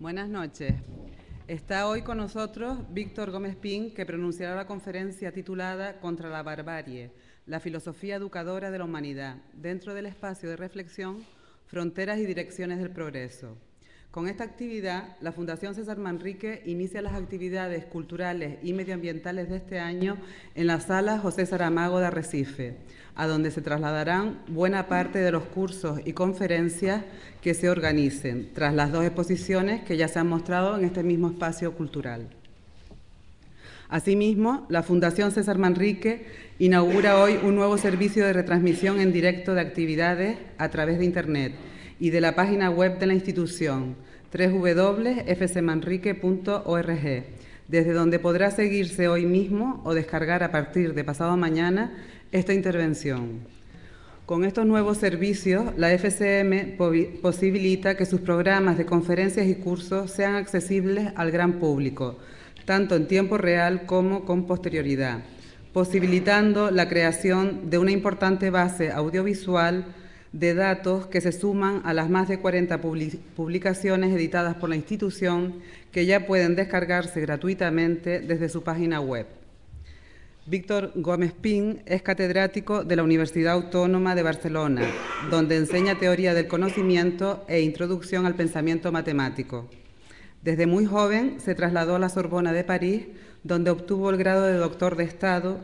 Buenas noches. Está hoy con nosotros Víctor Gómez Pin, que pronunciará la conferencia titulada Contra la barbarie, la filosofía educadora de la humanidad, dentro del espacio de reflexión, fronteras y direcciones del progreso. Con esta actividad, la Fundación César Manrique inicia las actividades culturales y medioambientales de este año en la Sala José Saramago de Arrecife, a donde se trasladarán buena parte de los cursos y conferencias que se organicen, tras las dos exposiciones que ya se han mostrado en este mismo espacio cultural. Asimismo, la Fundación César Manrique inaugura hoy un nuevo servicio de retransmisión en directo de actividades a través de Internet y de la página web de la institución, www.fcmanrique.org, desde donde podrá seguirse hoy mismo o descargar a partir de pasado mañana esta intervención. Con estos nuevos servicios, la FCM posibilita que sus programas de conferencias y cursos sean accesibles al gran público, tanto en tiempo real como con posterioridad, posibilitando la creación de una importante base audiovisual de datos que se suman a las más de 40 publicaciones editadas por la institución que ya pueden descargarse gratuitamente desde su página web. Víctor Gómez Pin es catedrático de la Universidad Autónoma de Barcelona, donde enseña teoría del conocimiento e introducción al pensamiento matemático. Desde muy joven se trasladó a la Sorbona de París, donde obtuvo el grado de doctor de Estado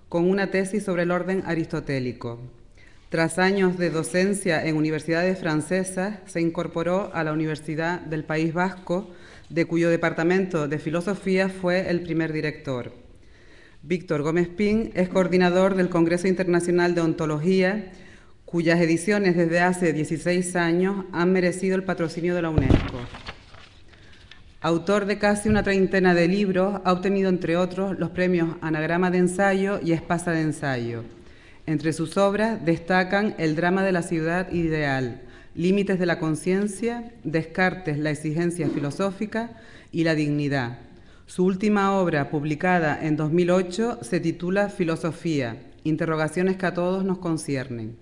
con una tesis sobre el orden aristotélico. Tras años de docencia en universidades francesas, se incorporó a la Universidad del País Vasco, de cuyo departamento de filosofía fue el primer director. Víctor Gómez Pin es coordinador del Congreso Internacional de Ontología, cuyas ediciones desde hace 16 años han merecido el patrocinio de la UNESCO. Autor de casi una treintena de libros, ha obtenido, entre otros, los premios Anagrama de Ensayo y Espasa de Ensayo. Entre sus obras destacan El drama de la ciudad ideal, Límites de la conciencia, Descartes, la exigencia filosófica y la dignidad. Su última obra, publicada en 2008, se titula Filosofía, interrogaciones que a todos nos conciernen.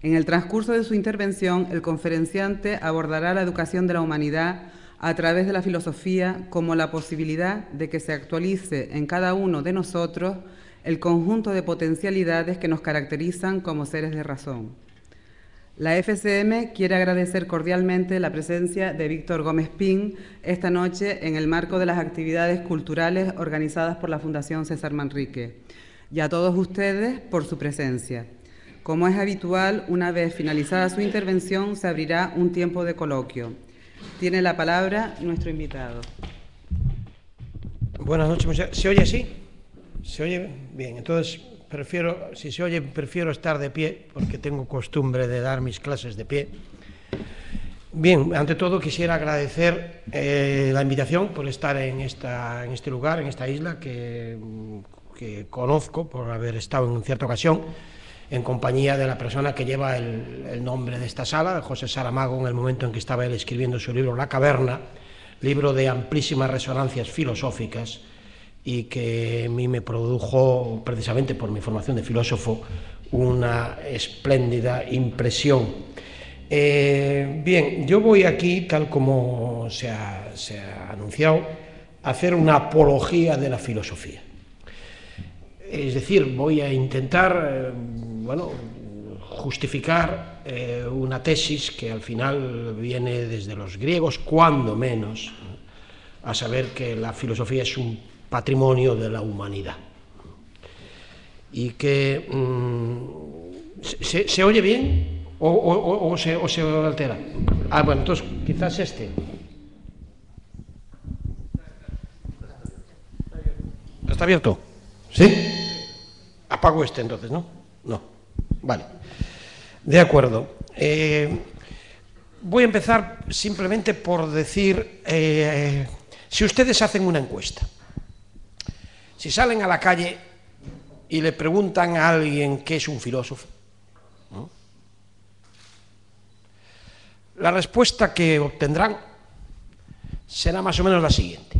En el transcurso de su intervención, el conferenciante abordará la educación de la humanidad a través de la filosofía como la posibilidad de que se actualice en cada uno de nosotros el conjunto de potencialidades que nos caracterizan como seres de razón. La FCM quiere agradecer cordialmente la presencia de Víctor Gómez Pin esta noche en el marco de las actividades culturales organizadas por la Fundación César Manrique, y a todos ustedes por su presencia. Como es habitual, una vez finalizada su intervención, se abrirá un tiempo de coloquio. Tiene la palabra nuestro invitado. Buenas noches. ¿Se oye así? ¿Se oye bien? Entonces, si se oye, prefiero estar de pie, porque tengo costumbre de dar mis clases de pie. Bien, ante todo quisiera agradecer la invitación por estar en este lugar, en esta isla, que conozco por haber estado en cierta ocasión en compañía de la persona que lleva el nombre de esta sala, José Saramago, en el momento en que estaba él escribiendo su libro La caverna, libro de amplísimas resonancias filosóficas, y que a mí me produjo, precisamente por mi formación de filósofo, una espléndida impresión. Bien, yo voy aquí, tal como se ha anunciado, a hacer una apología de la filosofía. Es decir, voy a intentar, justificar una tesis que al final viene desde los griegos, cuando menos, a saber que la filosofía es un patrimonio de la humanidad. Y que ¿se oye bien o se altera? Ah, bueno, entonces quizás este. ¿Está abierto? ¿Sí? Apago este entonces, ¿no? No. Vale. De acuerdo. Voy a empezar simplemente por decir, si ustedes hacen una encuesta, si salen a la calle y le preguntan a alguien qué es un filósofo, ¿no?, la respuesta que obtendrán será más o menos la siguiente.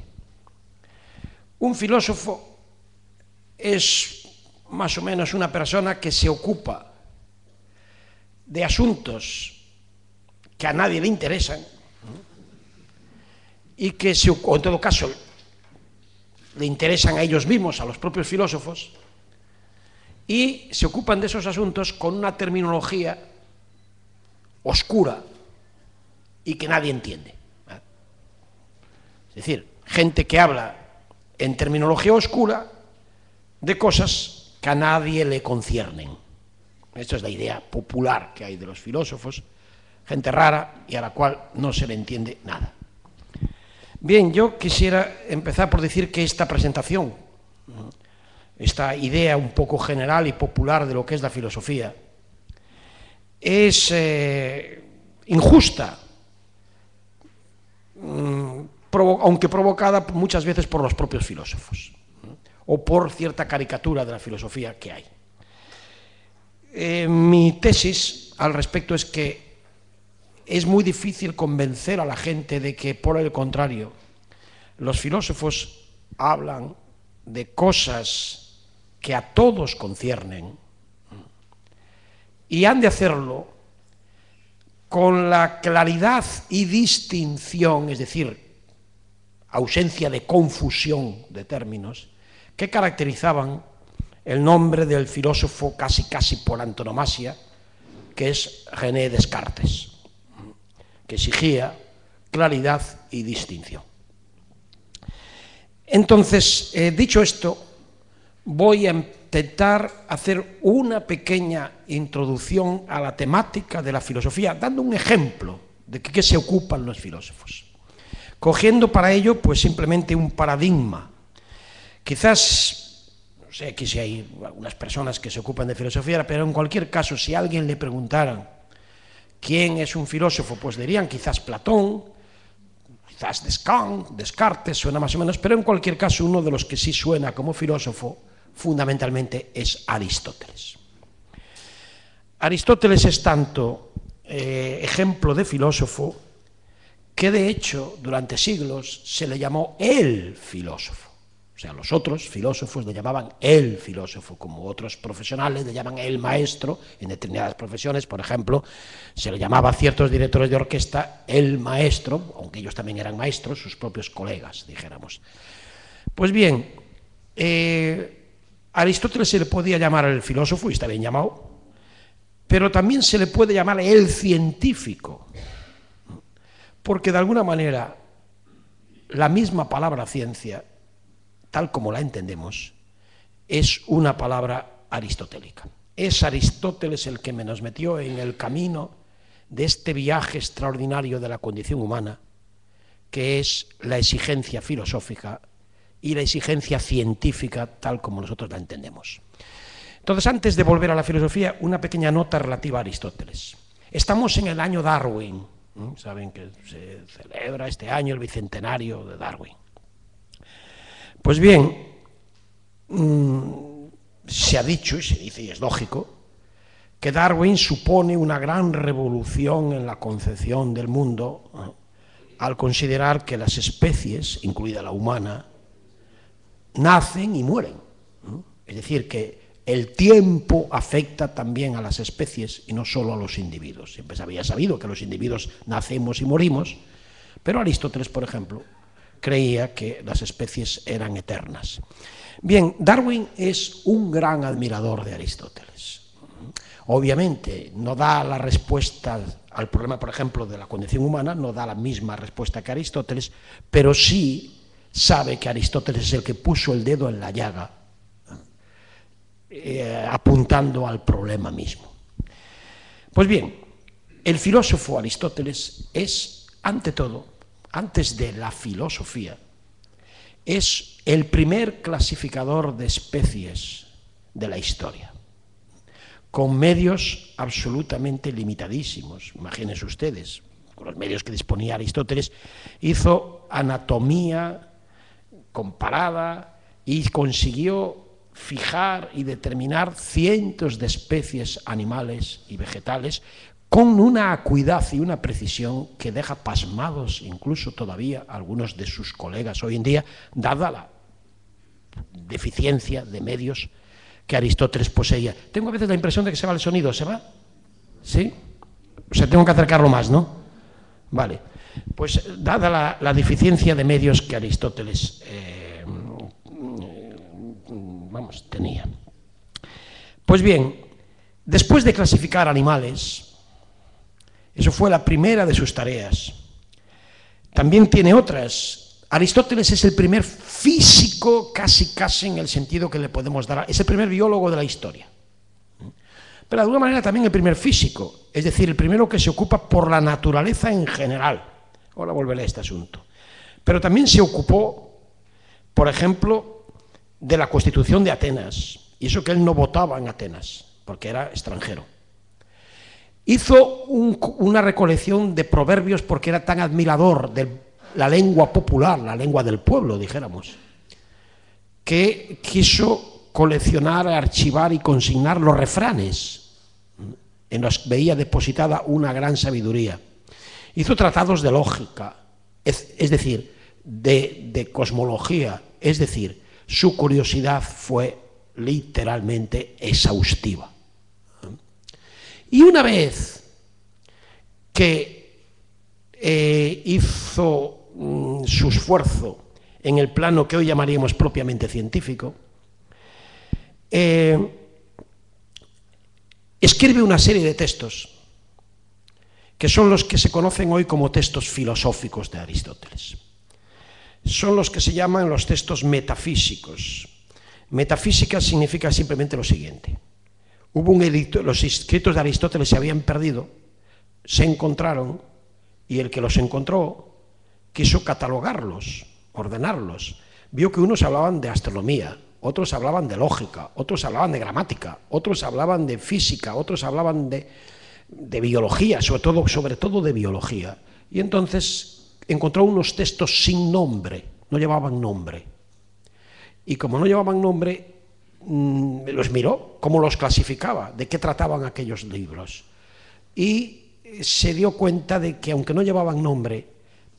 Un filósofo es más o menos una persona que se ocupa de asuntos que a nadie le interesan, ¿no?, y que, o en todo caso, le interesan a ellos mismos, a los propios filósofos, y se ocupan de esos asuntos con una terminología oscura y que nadie entiende. Es decir, gente que habla en terminología oscura de cosas que a nadie le conciernen. Esta es la idea popular que hay de los filósofos, gente rara y a la cual no se le entiende nada. Bien, yo quisiera empezar por decir que esta presentación, esta idea un poco general y popular de lo que es la filosofía, es injusta, aunque provocada muchas veces por los propios filósofos, o por cierta caricatura de la filosofía que hay. Mi tesis al respecto es que es muy difícil convencer a la gente de que, por el contrario, los filósofos hablan de cosas que a todos conciernen y han de hacerlo con la claridad y distinción, es decir, ausencia de confusión de términos, que caracterizaban el nombre del filósofo casi por antonomasia, que es René Descartes, que exigía claridad y distinción. Entonces, dicho esto, voy a intentar hacer una pequeña introducción a la temática de la filosofía, dando un ejemplo de qué se ocupan los filósofos, cogiendo para ello pues simplemente un paradigma. Quizás, no sé, aquí si hay algunas personas que se ocupan de filosofía, pero en cualquier caso, si a alguien le preguntaran quién es un filósofo, pues dirían quizás Platón, quizás Descartes, suena más o menos, pero en cualquier caso uno de los que sí suena como filósofo fundamentalmente es Aristóteles. Aristóteles es tanto ejemplo de filósofo que de hecho durante siglos se le llamó el filósofo. O sea, los otros filósofos le llamaban el filósofo, como otros profesionales le llaman el maestro en determinadas profesiones. Por ejemplo, se le llamaba a ciertos directores de orquesta el maestro, aunque ellos también eran maestros, sus propios colegas, dijéramos. Pues bien, a Aristóteles se le podía llamar el filósofo, y está bien llamado, pero también se le puede llamar el científico, porque de alguna manera la misma palabra ciencia, tal como la entendemos, es una palabra aristotélica. Es Aristóteles el que nos metió en el camino de este viaje extraordinario de la condición humana, que es la exigencia filosófica y la exigencia científica, tal como nosotros la entendemos. Entonces, antes de volver a la filosofía, una pequeña nota relativa a Aristóteles. Estamos en el año Darwin, saben que se celebra este año el bicentenario de Darwin. Pues bien, se ha dicho, y se dice, y es lógico, que Darwin supone una gran revolución en la concepción del mundo, al considerar que las especies, incluida la humana, nacen y mueren. Es decir, que el tiempo afecta también a las especies y no solo a los individuos. Siempre se había sabido que los individuos nacemos y morimos, pero Aristóteles, por ejemplo, creía que las especies eran eternas. Bien, Darwin es un gran admirador de Aristóteles. Obviamente no da la respuesta al problema, por ejemplo, de la condición humana, no da la misma respuesta que Aristóteles, pero sí sabe que Aristóteles es el que puso el dedo en la llaga, apuntando al problema mismo. Pues bien, el filósofo Aristóteles es, ante todo, antes de la filosofía, es el primer clasificador de especies de la historia, con medios absolutamente limitadísimos. Imagínense ustedes, con los medios que disponía Aristóteles, hizo anatomía comparada y consiguió fijar y determinar cientos de especies animales y vegetales con una acuidad y una precisión que deja pasmados incluso todavía a algunos de sus colegas hoy en día, dada la deficiencia de medios que Aristóteles poseía. Tengo a veces la impresión de que se va el sonido, ¿se va? ¿Sí? O sea, tengo que acercarlo más, ¿no? Vale, pues dada la deficiencia de medios que Aristóteles tenía. Pues bien, después de clasificar animales, eso fue la primera de sus tareas. También tiene otras. Aristóteles es el primer físico, casi en el sentido que le podemos dar, es el primer biólogo de la historia. Pero de alguna manera también el primer físico, es decir, el primero que se ocupa por la naturaleza en general. Ahora volveré a este asunto. Pero también se ocupó, por ejemplo, de la Constitución de Atenas, y eso que él no votaba en Atenas, porque era extranjero. Hizo una recolección de proverbios porque era tan admirador de la lengua popular, la lengua del pueblo, dijéramos, que quiso coleccionar, archivar y consignar los refranes, en los que veía depositada una gran sabiduría. Hizo tratados de lógica, es decir, de cosmología, es decir, su curiosidad fue literalmente exhaustiva. Y una vez que hizo su esfuerzo en el plano que hoy llamaríamos propiamente científico, escribe una serie de textos que son los que se conocen hoy como textos filosóficos de Aristóteles. Son los que se llaman los textos metafísicos. Metafísica significa simplemente lo siguiente. Los escritos de Aristóteles se habían perdido, se encontraron, y el que los encontró quiso catalogarlos, ordenarlos. Vio que unos hablaban de astronomía, otros hablaban de lógica, otros hablaban de gramática, otros hablaban de física, otros hablaban de biología, sobre todo de biología. Y entonces encontró unos textos sin nombre, no llevaban nombre. Y como no llevaban nombre, los miró, cómo los clasificaba, de qué trataban aquellos libros. Y se dio cuenta de que, aunque no llevaban nombre,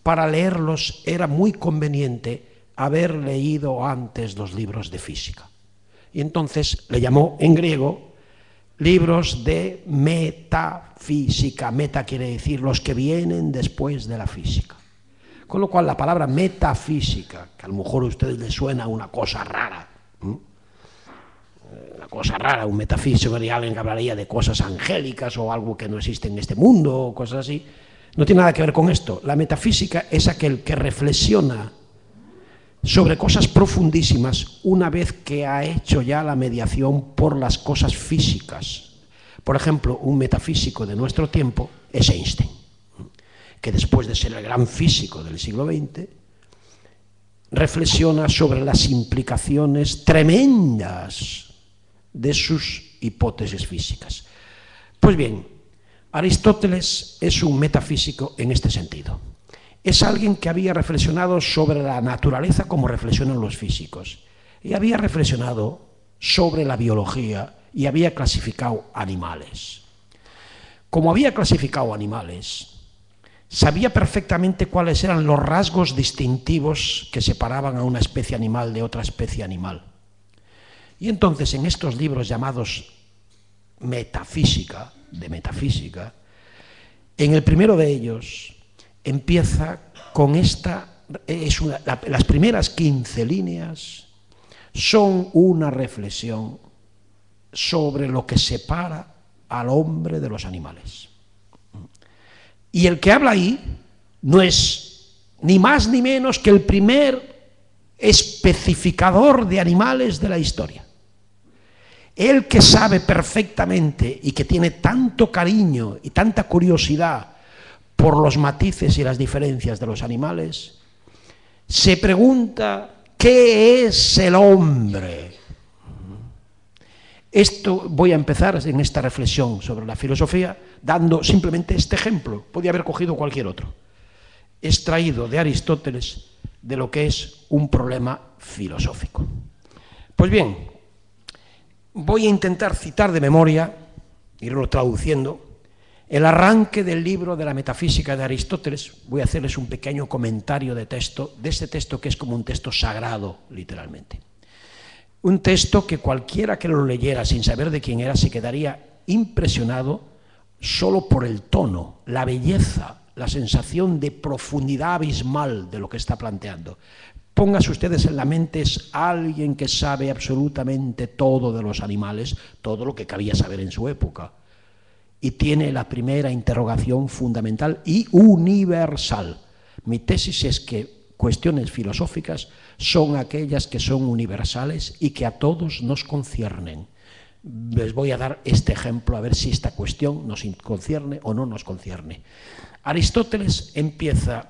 para leerlos era muy conveniente haber leído antes los libros de física. Y entonces le llamó en griego libros de metafísica. Meta quiere decir los que vienen después de la física. Con lo cual la palabra metafísica, que a lo mejor a ustedes les suena una cosa rara, un metafísico sería alguien que hablaría de cosas angélicas o algo que no existe en este mundo o cosas así, no tiene nada que ver con esto. La metafísica es aquel que reflexiona sobre cosas profundísimas una vez que ha hecho ya la mediación por las cosas físicas. Por ejemplo, un metafísico de nuestro tiempo es Einstein, que después de ser el gran físico del siglo XX, reflexiona sobre las implicaciones tremendas de sus hipótesis físicas. Pues bien, Aristóteles es un metafísico en este sentido. Es alguien que había reflexionado sobre la naturaleza como reflexionan los físicos, y había reflexionado sobre la biología y había clasificado animales. Como había clasificado animales, sabía perfectamente cuáles eran los rasgos distintivos que separaban a una especie animal de otra especie animal. Y entonces en estos libros llamados metafísica, en el primero de ellos empieza con las primeras 15 líneas son una reflexión sobre lo que separa al hombre de los animales. Y el que habla ahí no es ni más ni menos que el primer especificador de animales de la historia. Él que sabe perfectamente y que tiene tanto cariño y tanta curiosidad por los matices y las diferencias de los animales, se pregunta ¿qué es el hombre? Voy a empezar en esta reflexión sobre la filosofía dando simplemente este ejemplo. Podía haber cogido cualquier otro, extraído de Aristóteles de lo que es un problema filosófico. Pues bien, voy a intentar citar de memoria, irlo traduciendo, el arranque del libro de la metafísica de Aristóteles. Voy a hacerles un pequeño comentario de este texto que es como un texto sagrado, literalmente. Un texto que cualquiera que lo leyera sin saber de quién era se quedaría impresionado solo por el tono, la belleza, la sensación de profundidad abismal de lo que está planteando. Pónganse ustedes en la mente, es alguien que sabe absolutamente todo de los animales, todo lo que cabía saber en su época. Y tiene la primera interrogación fundamental y universal. Mi tesis es que cuestiones filosóficas son aquellas que son universales y que a todos nos conciernen. Les voy a dar este ejemplo a ver si esta cuestión nos concierne o no nos concierne. Aristóteles empieza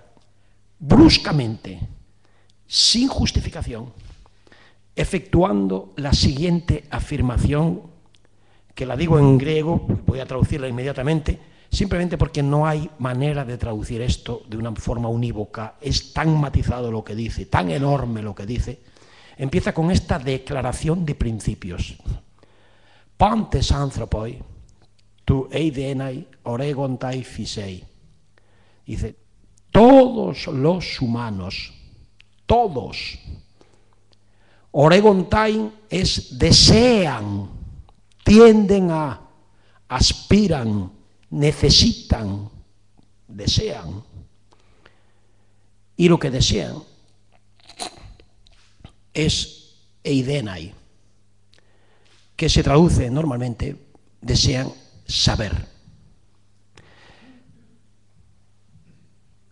bruscamente, sin justificación, efectuando la siguiente afirmación, que la digo en griego, voy a traducirla inmediatamente, simplemente porque no hay manera de traducir esto de una forma unívoca. Es tan matizado lo que dice, tan enorme lo que dice. Empieza con esta declaración de principios. Pantes anthropoi, tu eidenai oregontai phisei. Dice, todos los humanos, todos, oregontai es desean, tienden a, aspiran, necesitan, desean. Y lo que desean es eidenai, que se traduce normalmente, desean saber.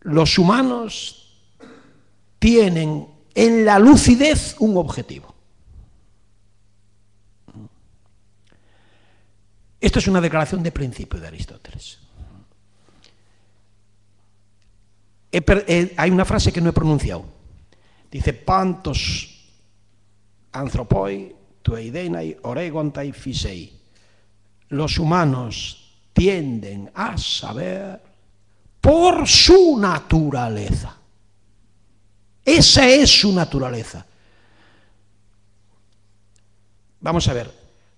Los humanos tienen en la lucidez un objetivo. Esto es una declaración de principio de Aristóteles. Hay una frase que no he pronunciado. Dice, pantos anthropoi, tu eidenai oregontai phisei. Los humanos tienden a saber por su naturaleza. Esa es su naturaleza. Vamos a ver,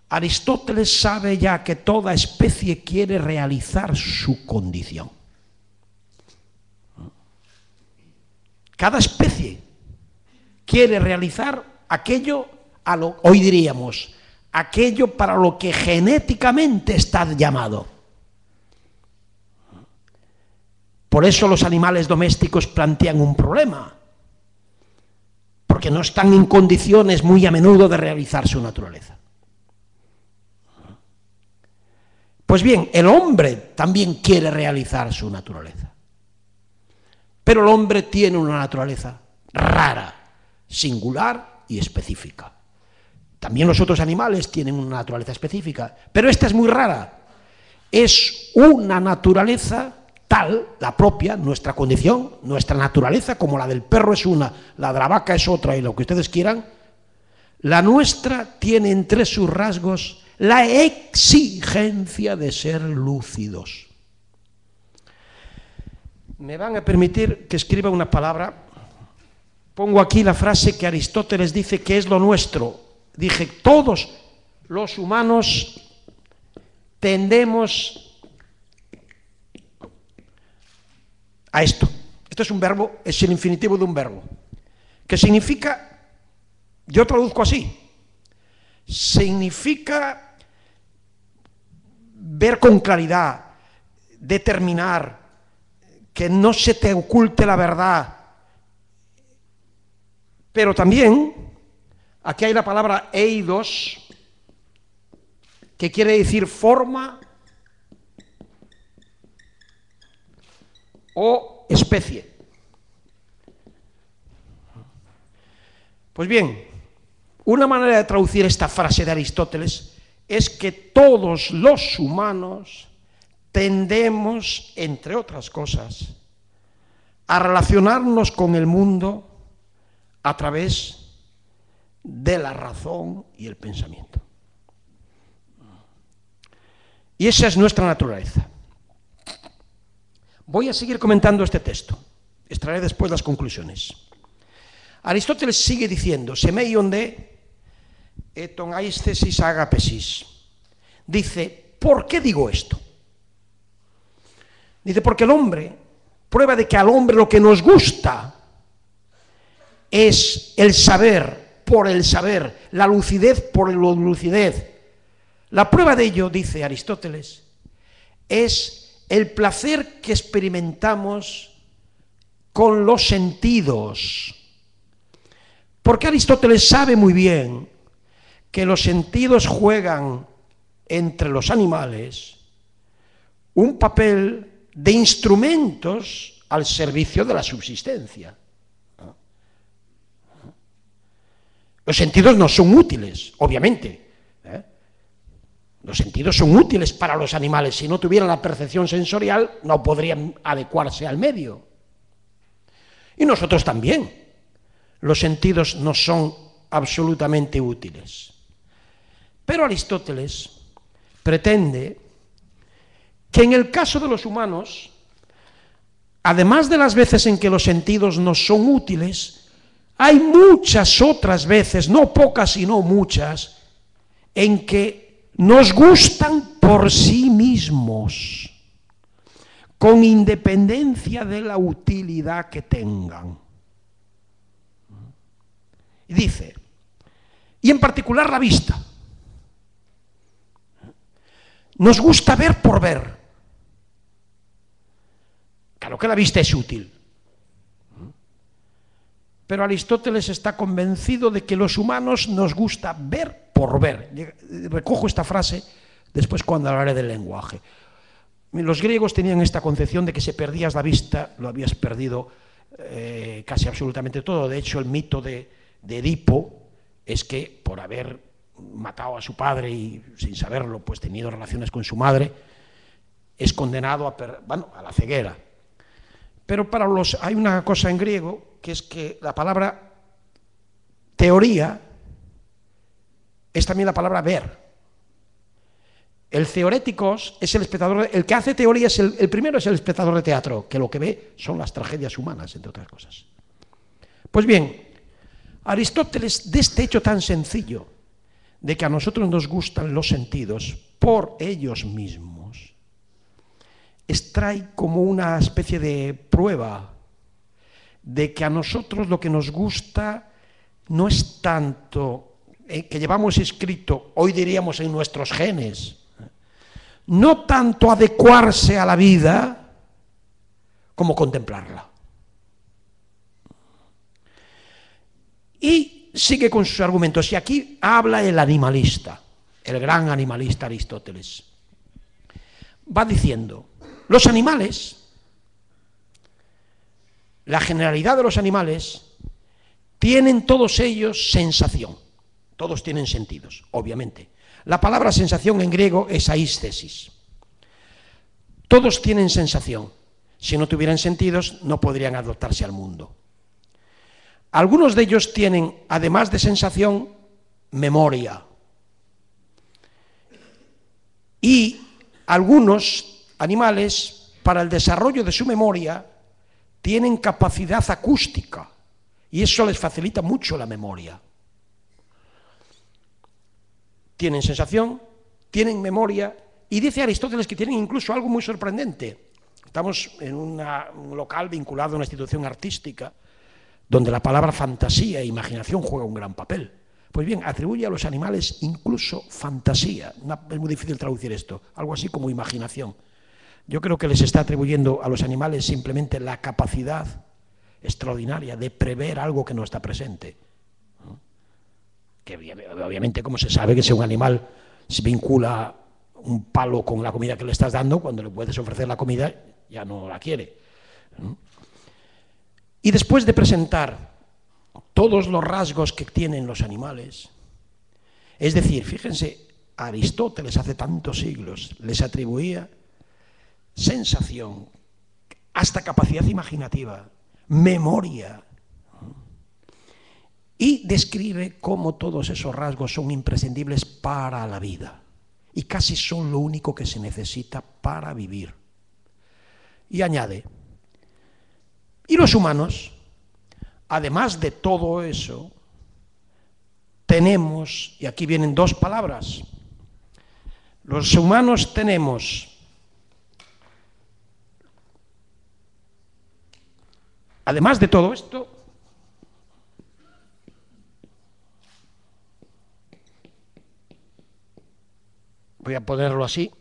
Aristóteles sabe ya que toda especie quiere realizar su condición. Cada especie quiere realizar aquello, hoy diríamos, aquello para lo que genéticamente está llamado. Por eso los animales domésticos plantean un problema, porque no están en condiciones muy a menudo de realizar su naturaleza. Pues bien, el hombre también quiere realizar su naturaleza, pero el hombre tiene una naturaleza rara, singular y específica. También los otros animales tienen una naturaleza específica, pero esta es muy rara. Es una naturaleza tal, la propia, nuestra condición, nuestra naturaleza, como la del perro es una, la de la vaca es otra y lo que ustedes quieran, la nuestra tiene entre sus rasgos la exigencia de ser lúcidos. Me van a permitir que escriba una palabra. Pongo aquí la frase que Aristóteles dice que es lo nuestro. Dije, todos los humanos tendemos a esto. Esto es un verbo, es el infinitivo de un verbo, que significa, yo traduzco así, significa ver con claridad, determinar, que no se te oculte la verdad. Pero también, aquí hay la palabra eidos, que quiere decir forma o especie. Pues bien, una manera de traducir esta frase de Aristóteles es que todos los humanos tendemos, entre otras cosas, a relacionarnos con el mundo a través de la razón y el pensamiento. Y esa es nuestra naturaleza. Voy a seguir comentando este texto. Extraeré después las conclusiones. Aristóteles sigue diciendo, semeion de eton aisthesis agapesis. Dice, ¿por qué digo esto? Dice, porque el hombre, prueba de que al hombre lo que nos gusta es el saber por el saber, la lucidez por la lucidez. La prueba de ello, dice Aristóteles, es el placer que experimentamos con los sentidos. Porque Aristóteles sabe muy bien que los sentidos juegan entre los animales un papel de instrumentos al servicio de la subsistencia. Los sentidos no son útiles, obviamente. Los sentidos son útiles para los animales. Si no tuvieran la percepción sensorial, no podrían adecuarse al medio. Y nosotros también. Los sentidos no son absolutamente útiles. Pero Aristóteles pretende que en el caso de los humanos, además de las veces en que los sentidos no son útiles, hay muchas otras veces, no pocas sino muchas, en que nos gustan por sí mismos, con independencia de la utilidad que tengan. Y dice, y en particular la vista. Nos gusta ver por ver. Claro que la vista es útil. Pero Aristóteles está convencido de que los humanos nos gusta ver por ver. Recojo esta frase después cuando hablaré del lenguaje. Los griegos tenían esta concepción de que si perdías la vista, lo habías perdido casi absolutamente todo. De hecho, el mito de Edipo es que por haber matado a su padre y sin saberlo, pues tenido relaciones con su madre, es condenado a la ceguera. Pero hay una cosa en griego, que es que la palabra teoría es también la palabra ver. El theoretikos es el espectador, el que hace teoría es el primero es el espectador de teatro, que lo que ve son las tragedias humanas, entre otras cosas. Pues bien, Aristóteles, de este hecho tan sencillo, de que a nosotros nos gustan los sentidos por ellos mismos, extrae como una especie de prueba de que a nosotros lo que nos gusta no es tanto que llevamos escrito, hoy diríamos en nuestros genes, no tanto adecuarse a la vida como contemplarla. Y sigue con sus argumentos, y aquí habla el animalista, el gran animalista Aristóteles. Va diciendo, los animales, la generalidad de los animales, tienen todos ellos sensación. Todos tienen sentidos, obviamente. La palabra sensación en griego es aísthesis. Todos tienen sensación. Si no tuvieran sentidos, no podrían adaptarse al mundo. Algunos de ellos tienen, además de sensación, memoria. Y algunos animales, para el desarrollo de su memoria, tienen capacidad acústica. Y eso les facilita mucho la memoria. Tienen sensación, tienen memoria, y dice Aristóteles que tienen incluso algo muy sorprendente. Estamos en un local vinculado a una institución artística, donde la palabra fantasía e imaginación juega un gran papel. Pues bien, atribuye a los animales incluso fantasía. Es muy difícil traducir esto, algo así como imaginación. Yo creo que les está atribuyendo a los animales simplemente la capacidad extraordinaria de prever algo que no está presente. Que obviamente, como se sabe que si un animal se vincula un palo con la comida que le estás dando, cuando le puedes ofrecer la comida ya no la quiere. Y después de presentar todos los rasgos que tienen los animales, es decir, fíjense, Aristóteles hace tantos siglos les atribuía sensación, hasta capacidad imaginativa, memoria, y describe cómo todos esos rasgos son imprescindibles para la vida y casi son lo único que se necesita para vivir. Y añade, y los humanos, además de todo eso, tenemos, y aquí vienen dos palabras, los humanos tenemos, además de todo esto, voy a ponerlo así,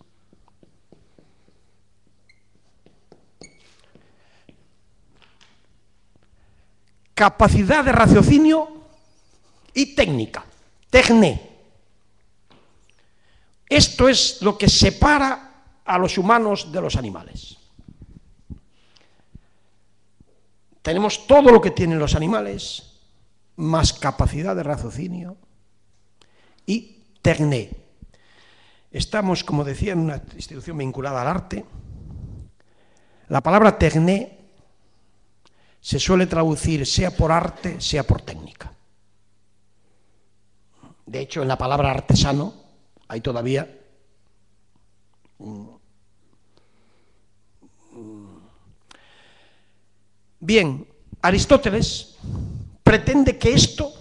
capacidad de raciocinio y técnica, tecné. Esto es lo que separa a los humanos de los animales. Tenemos todo lo que tienen los animales, más capacidad de raciocinio y tecné. Estamos, como decía, en una institución vinculada al arte. La palabra tecné se suele traducir sea por arte, sea por técnica. De hecho, en la palabra artesano hay todavía Bien, Aristóteles pretende que esto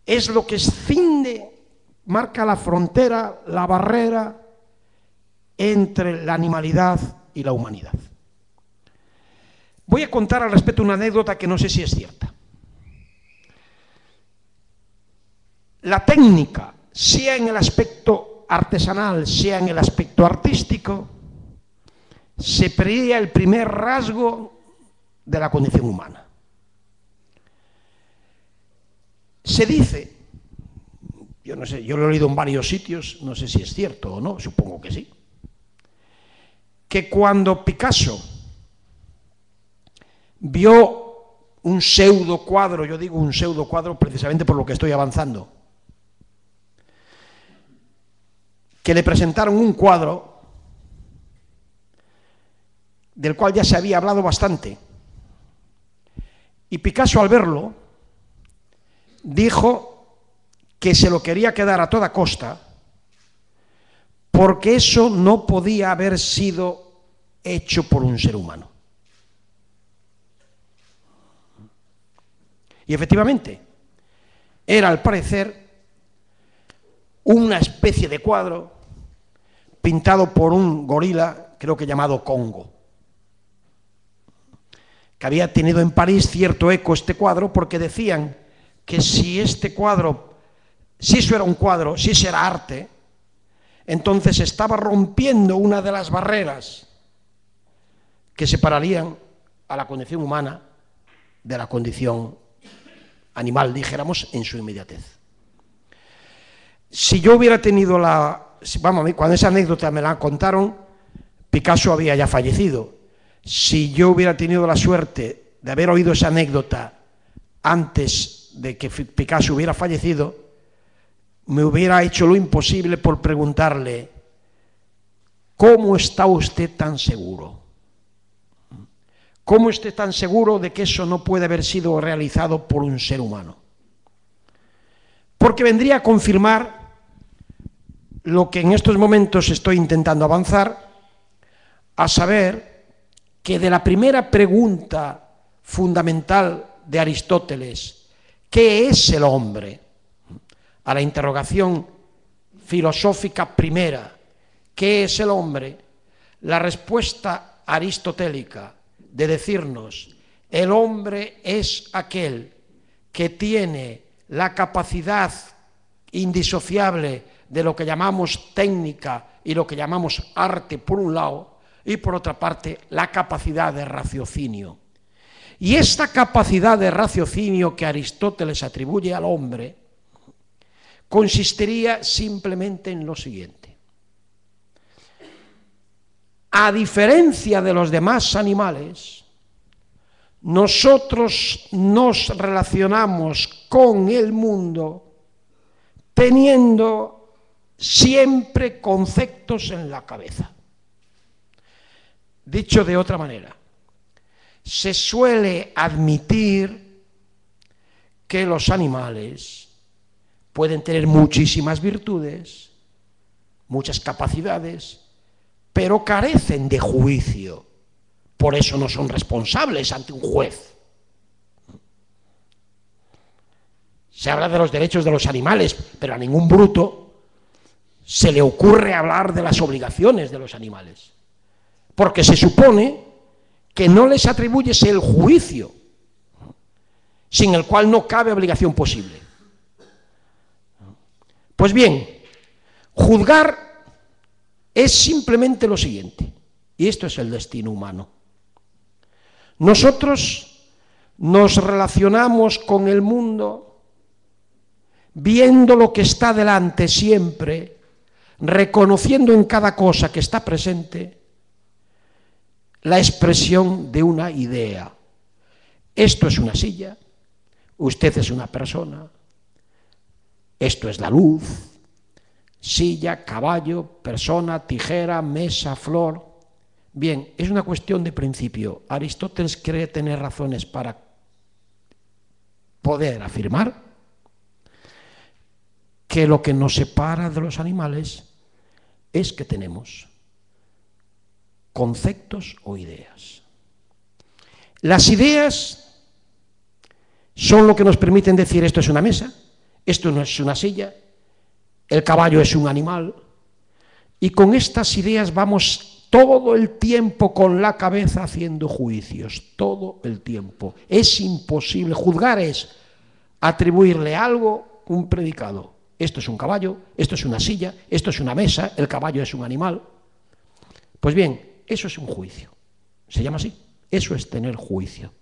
es lo que escinde, marca la frontera, la barrera entre la animalidad y la humanidad. Voy a contar al respecto una anécdota que no sé si es cierta. La técnica, sea en el aspecto artesanal, sea en el aspecto artístico, se preía el primer rasgo de la condición humana. Se dice, yo no sé, yo lo he leído en varios sitios, no sé si es cierto o no, supongo que sí, que cuando Picasso vio un pseudo cuadro, yo digo un pseudo cuadro precisamente por lo que estoy avanzando, que le presentaron un cuadro del cual ya se había hablado bastante, y Picasso al verlo dijo que se lo quería quedar a toda costa porque eso no podía haber sido hecho por un ser humano. Y efectivamente, era al parecer una especie de cuadro pintado por un gorila, creo que llamado Congo, que había tenido en París cierto eco este cuadro, porque decían que si este cuadro, si eso era un cuadro, si eso era arte, entonces estaba rompiendo una de las barreras que separarían a la condición humana de la condición animal, dijéramos, en su inmediatez. Si yo hubiera tenido cuando esa anécdota me la contaron, Picasso había ya fallecido. Si yo hubiera tenido la suerte de haber oído esa anécdota antes de que Picasso hubiera fallecido, me hubiera hecho lo imposible por preguntarle: ¿cómo está usted tan seguro? ¿Cómo está tan seguro de que eso no puede haber sido realizado por un ser humano? Porque vendría a confirmar lo que en estos momentos estoy intentando avanzar, a saber que de la primera pregunta fundamental de Aristóteles, ¿qué es el hombre?, a la interrogación filosófica primera, ¿qué es el hombre?, la respuesta aristotélica de decirnos: el hombre es aquel que tiene la capacidad indisociable de lo que llamamos técnica y lo que llamamos arte por un lado, y por otra parte la capacidad de raciocinio. Y esta capacidad de raciocinio que Aristóteles atribuye al hombre consistiría simplemente en lo siguiente: a diferencia de los demás animales, nosotros nos relacionamos con el mundo teniendo siempre conceptos en la cabeza. Dicho de otra manera, se suele admitir que los animales pueden tener muchísimas virtudes, muchas capacidades, pero carecen de juicio. Por eso no son responsables ante un juez. Se habla de los derechos de los animales, pero a ningún bruto se le ocurre hablar de las obligaciones de los animales, porque se supone que no les atribuyes el juicio, sin el cual no cabe obligación posible. Pues bien, juzgar es simplemente lo siguiente, y esto es el destino humano. Nosotros nos relacionamos con el mundo viendo lo que está delante siempre, reconociendo en cada cosa que está presente la expresión de una idea. Esto es una silla, usted es una persona, esto es la luz, silla, caballo, persona, tijera, mesa, flor. Bien, es una cuestión de principio. Aristóteles cree tener razones para poder afirmar que lo que nos separa de los animales es que tenemos conceptos o ideas. Las ideas son lo que nos permiten decir esto es una mesa, esto no es una silla, el caballo es un animal, y con estas ideas vamos todo el tiempo con la cabeza haciendo juicios, todo el tiempo. Es imposible, juzgar es atribuirle a algo un predicado. Esto es un caballo, esto es una silla, esto es una mesa, el caballo es un animal. Pues bien, eso es un juicio, se llama así, eso es tener juicio.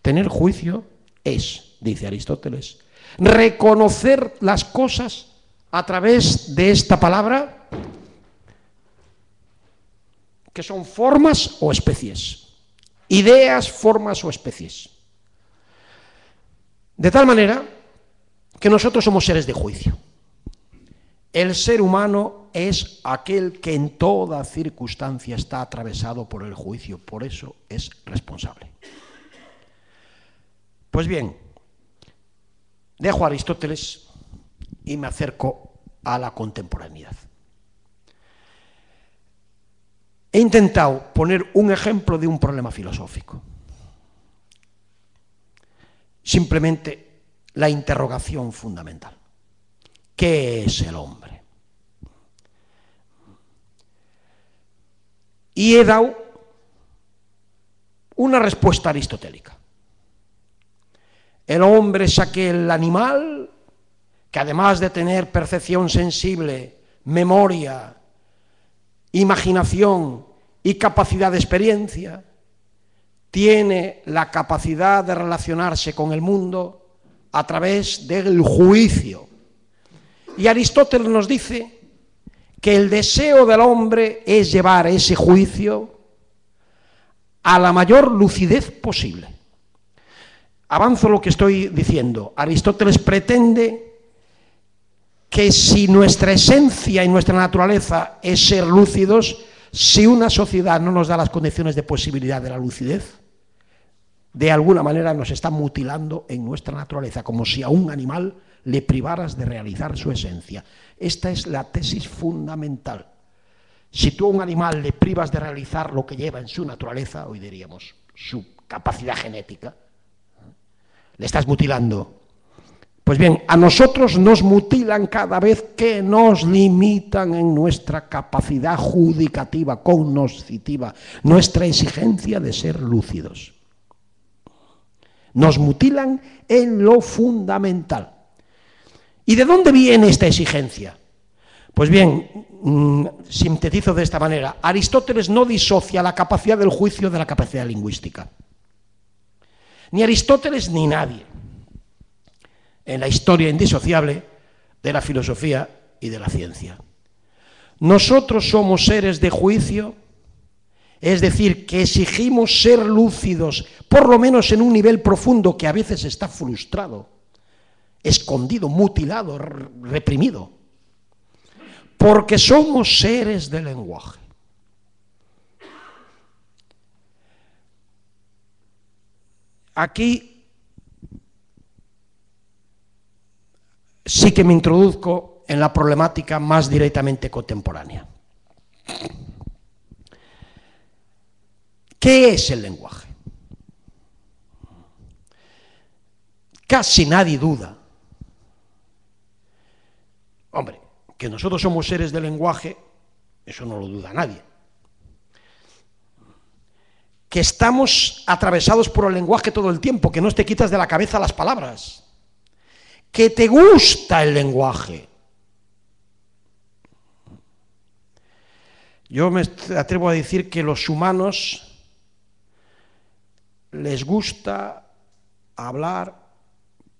Tener juicio es, dice Aristóteles, reconocer las cosas a través de esta palabra, que son formas o especies, ideas, formas o especies. De tal manera que nosotros somos seres de juicio. El ser humano es aquel que en toda circunstancia está atravesado por el juicio, por eso es responsable. Pues bien, dejo a Aristóteles y me acerco a la contemporaneidad. He intentado poner un ejemplo de un problema filosófico. Simplemente la interrogación fundamental. ¿Qué es el hombre? Y he dado una respuesta aristotélica. El hombre es aquel animal que además de tener percepción sensible, memoria, imaginación y capacidad de experiencia, tiene la capacidad de relacionarse con el mundo a través del juicio. Y Aristóteles nos dice que el deseo del hombre es llevar ese juicio a la mayor lucidez posible. Avanzo lo que estoy diciendo. Aristóteles pretende que si nuestra esencia y nuestra naturaleza es ser lúcidos, si una sociedad no nos da las condiciones de posibilidad de la lucidez, de alguna manera nos está mutilando en nuestra naturaleza, como si a un animal le privaras de realizar su esencia. Esta es la tesis fundamental. Si tú a un animal le privas de realizar lo que lleva en su naturaleza, hoy diríamos su capacidad genética, le estás mutilando. Pues bien, a nosotros nos mutilan cada vez que nos limitan en nuestra capacidad judicativa, cognoscitiva, nuestra exigencia de ser lúcidos. Nos mutilan en lo fundamental. ¿Y de dónde viene esta exigencia? Pues bien, sintetizo de esta manera. Aristóteles no disocia la capacidad del juicio de la capacidad lingüística. Ni Aristóteles ni nadie en la historia indisociable de la filosofía y de la ciencia. Nosotros somos seres de juicio, es decir, que exigimos ser lúcidos, por lo menos en un nivel profundo que a veces está frustrado, escondido, mutilado, reprimido, porque somos seres de lenguaje. Aquí sí que me introduzco en la problemática más directamente contemporánea. ¿Qué es el lenguaje? Casi nadie duda. Hombre, que nosotros somos seres de lenguaje, eso no lo duda nadie. Que estamos atravesados por el lenguaje todo el tiempo, que no te quitas de la cabeza las palabras. Que te gusta el lenguaje. Yo me atrevo a decir que los humanos les gusta hablar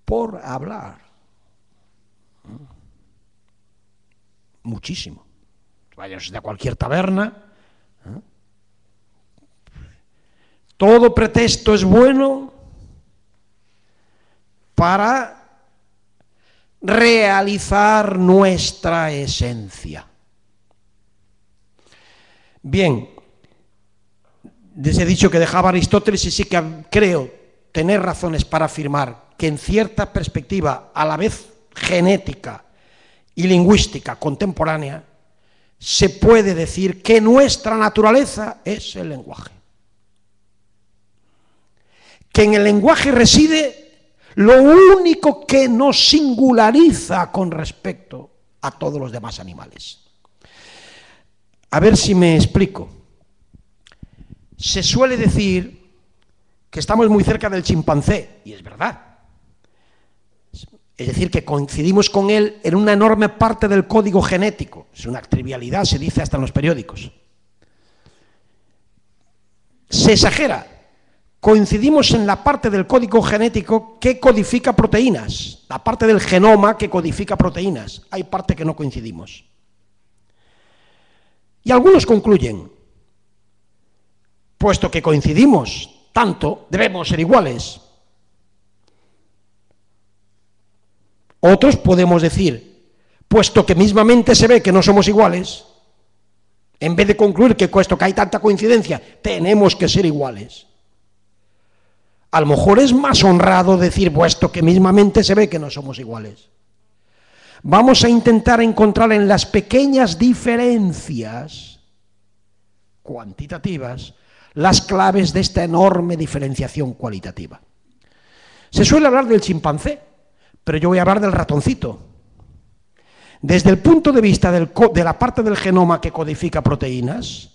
por hablar. Muchísimo. Vayas a cualquier taberna. Todo pretexto es bueno para realizar nuestra esencia. Bien, les he dicho que dejaba Aristóteles y sí que creo tener razones para afirmar que en cierta perspectiva, a la vez genética y lingüística contemporánea, se puede decir que nuestra naturaleza es el lenguaje. Que en el lenguaje reside lo único que nos singulariza con respecto a todos los demás animales. A ver si me explico. Se suele decir que estamos muy cerca del chimpancé, y es verdad. Es decir, que coincidimos con él en una enorme parte del código genético. Es una trivialidad, se dice hasta en los periódicos. Se exagera. Coincidimos en la parte del código genético que codifica proteínas, la parte del genoma que codifica proteínas. Hay parte que no coincidimos. Y algunos concluyen, puesto que coincidimos tanto, debemos ser iguales. Otros podemos decir, puesto que mismamente se ve que no somos iguales, en vez de concluir que puesto que hay tanta coincidencia, tenemos que ser iguales. A lo mejor es más honrado decir, puesto que mismamente se ve que no somos iguales. Vamos a intentar encontrar en las pequeñas diferencias cuantitativas las claves de esta enorme diferenciación cualitativa. Se suele hablar del chimpancé, pero yo voy a hablar del ratoncito. Desde el punto de vista de la parte del genoma que codifica proteínas,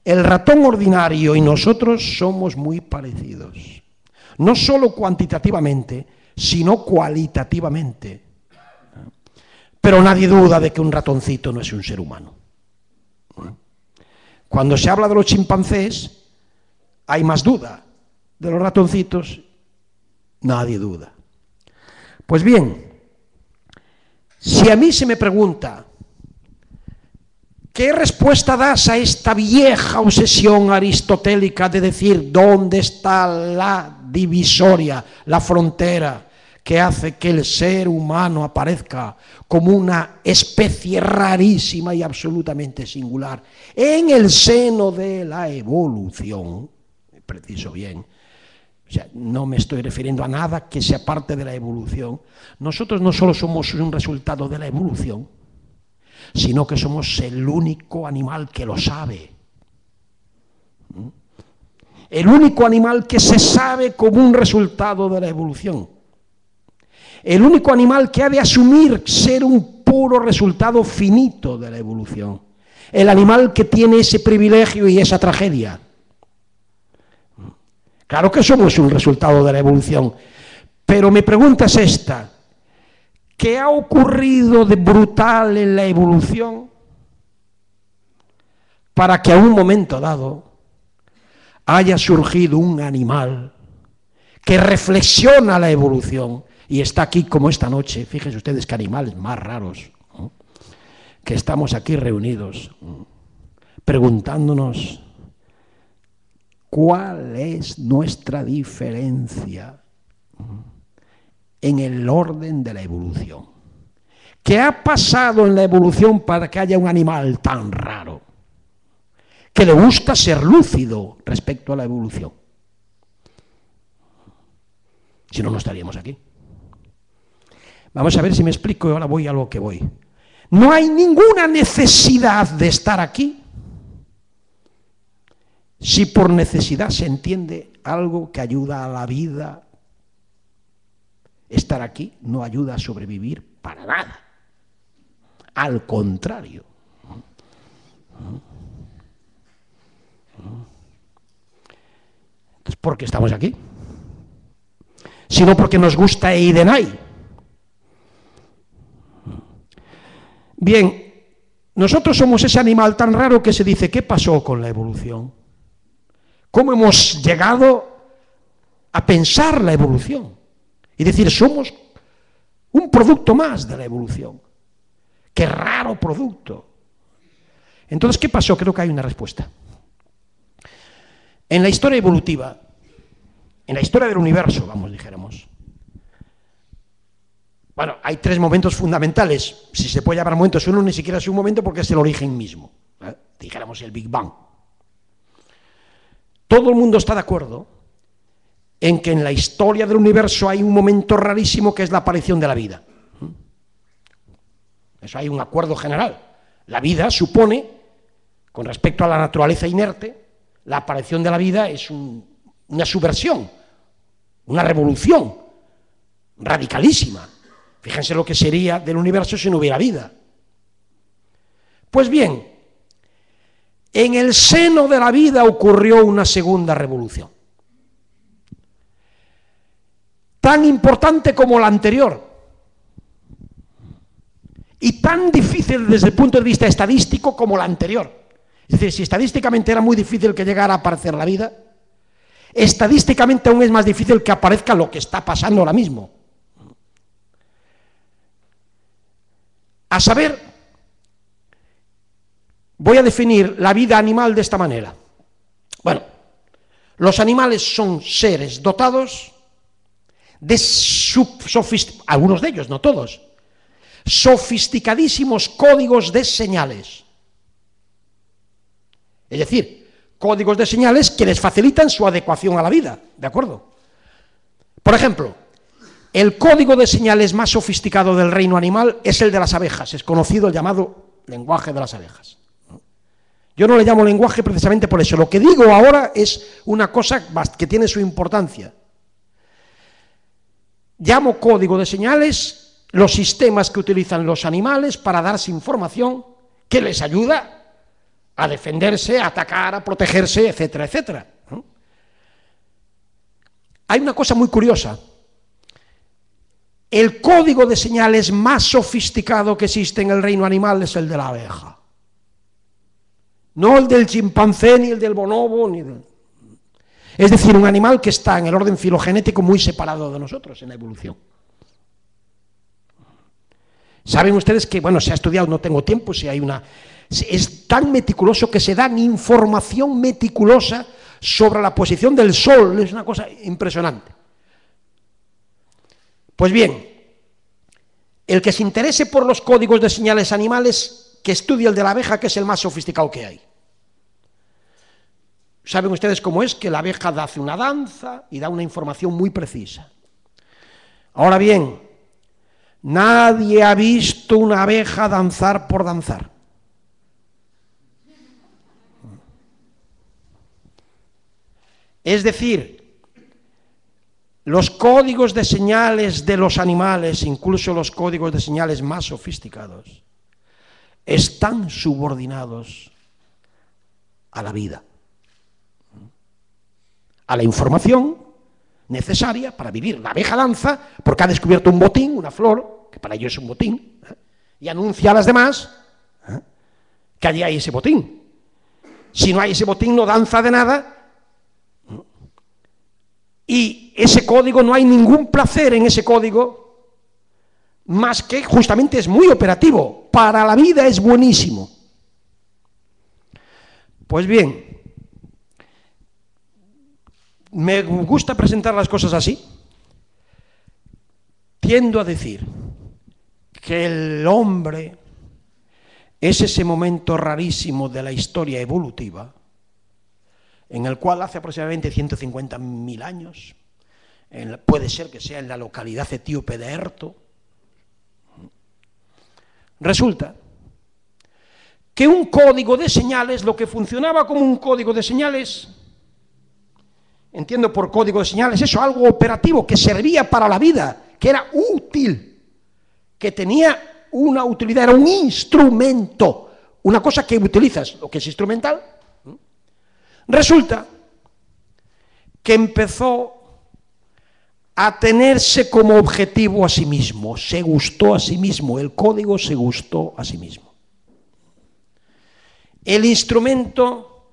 el ratón ordinario y nosotros somos muy parecidos. No solo cuantitativamente, sino cualitativamente. Pero nadie duda de que un ratoncito no es un ser humano. Cuando se habla de los chimpancés, hay más duda. De los ratoncitos, nadie duda. Pues bien, si a mí se me pregunta, ¿qué respuesta das a esta vieja obsesión aristotélica de decir dónde está la divisoria, la frontera que hace que el ser humano aparezca como una especie rarísima y absolutamente singular en el seno de la evolución? Preciso bien. O sea, no me estoy refiriendo a nada que sea parte de la evolución. Nosotros no solo somos un resultado de la evolución, sino que somos el único animal que lo sabe. El único animal que se sabe como un resultado de la evolución. El único animal que ha de asumir ser un puro resultado finito de la evolución. El animal que tiene ese privilegio y esa tragedia. Claro que somos un resultado de la evolución, pero mi pregunta es esta: ¿qué ha ocurrido de brutal en la evolución para que a un momento dado haya surgido un animal que reflexiona la evolución y está aquí como esta noche? Fíjense ustedes qué animales más raros, ¿no? Que estamos aquí reunidos preguntándonos ¿cuál es nuestra diferencia en el orden de la evolución? ¿Qué ha pasado en la evolución para que haya un animal tan raro que le gusta ser lúcido respecto a la evolución? Si no, no estaríamos aquí. Vamos a ver si me explico y ahora voy a lo que voy. No hay ninguna necesidad de estar aquí si por necesidad se entiende algo que ayuda a la vida. Estar aquí no ayuda a sobrevivir para nada. Al contrario. Entonces, ¿por qué estamos aquí? Sino porque nos gusta Eidenai. Bien, nosotros somos ese animal tan raro que se dice, ¿qué pasó con la evolución? ¿Cómo hemos llegado a pensar la evolución? Y decir, somos un producto más de la evolución. ¡Qué raro producto! Entonces, ¿qué pasó? Creo que hay una respuesta. En la historia evolutiva, en la historia del universo, vamos, dijéramos, bueno, hay tres momentos fundamentales, si se puede llamar momentos, uno ni siquiera es un momento porque es el origen mismo, dijéramos el Big Bang. Todo el mundo está de acuerdo en que en la historia del universo hay un momento rarísimo que es la aparición de la vida. Eso hay un acuerdo general. La vida supone, con respecto a la naturaleza inerte, la aparición de la vida es una subversión, una revolución radicalísima. Fíjense lo que sería del universo si no hubiera vida. Pues bien, en el seno de la vida ocurrió una segunda revolución, tan importante como la anterior, y tan difícil desde el punto de vista estadístico como la anterior. Es decir, si estadísticamente era muy difícil que llegara a aparecer la vida, estadísticamente aún es más difícil que aparezca lo que está pasando ahora mismo. A saber, voy a definir la vida animal de esta manera. Bueno, los animales son seres dotados de algunos de ellos, no todos, sofisticadísimos códigos de señales. Es decir, códigos de señales que les facilitan su adecuación a la vida, ¿de acuerdo? Por ejemplo, el código de señales más sofisticado del reino animal es el de las abejas, es conocido el llamado lenguaje de las abejas. Yo no le llamo lenguaje precisamente por eso, lo que digo ahora es una cosa que tiene su importancia. Llamo código de señales los sistemas que utilizan los animales para darse información que les ayuda a defenderse, a atacar, a protegerse, etcétera, etcétera. Hay una cosa muy curiosa. El código de señales más sofisticado que existe en el reino animal es el de la abeja. No el del chimpancé, ni el del bonobo, ni del... Es decir, un animal que está en el orden filogenético muy separado de nosotros en la evolución. Saben ustedes que, bueno, se ha estudiado, no tengo tiempo, si hay una... Es tan meticuloso que se dan información meticulosa sobre la posición del Sol, es una cosa impresionante. Pues bien, el que se interese por los códigos de señales animales, que estudie el de la abeja, que es el más sofisticado que hay. ¿Saben ustedes cómo es? Que la abeja hace una danza y da una información muy precisa. Ahora bien, nadie ha visto una abeja danzar por danzar. Es decir, los códigos de señales de los animales, incluso los códigos de señales más sofisticados, están subordinados a la vida, a la información necesaria para vivir. La abeja danza porque ha descubierto un botín, una flor, que para ello es un botín, y anuncia a las demás que allí hay ese botín. Si no hay ese botín, no danza de nada. Y ese código, no hay ningún placer en ese código, más que justamente es muy operativo, para la vida es buenísimo. Pues bien, me gusta presentar las cosas así. Tiendo a decir que el hombre es ese momento rarísimo de la historia evolutiva, en el cual hace aproximadamente 150.000 años, puede ser que sea en la localidad etíope de Erto, resulta que un código de señales, lo que funcionaba como un código de señales, entiendo por código de señales eso, algo operativo, que servía para la vida, que era útil, que tenía una utilidad, era un instrumento, una cosa que utilizas, lo que es instrumental. Resulta que empezó a tenerse como objetivo a sí mismo, se gustó a sí mismo, el código se gustó a sí mismo. El instrumento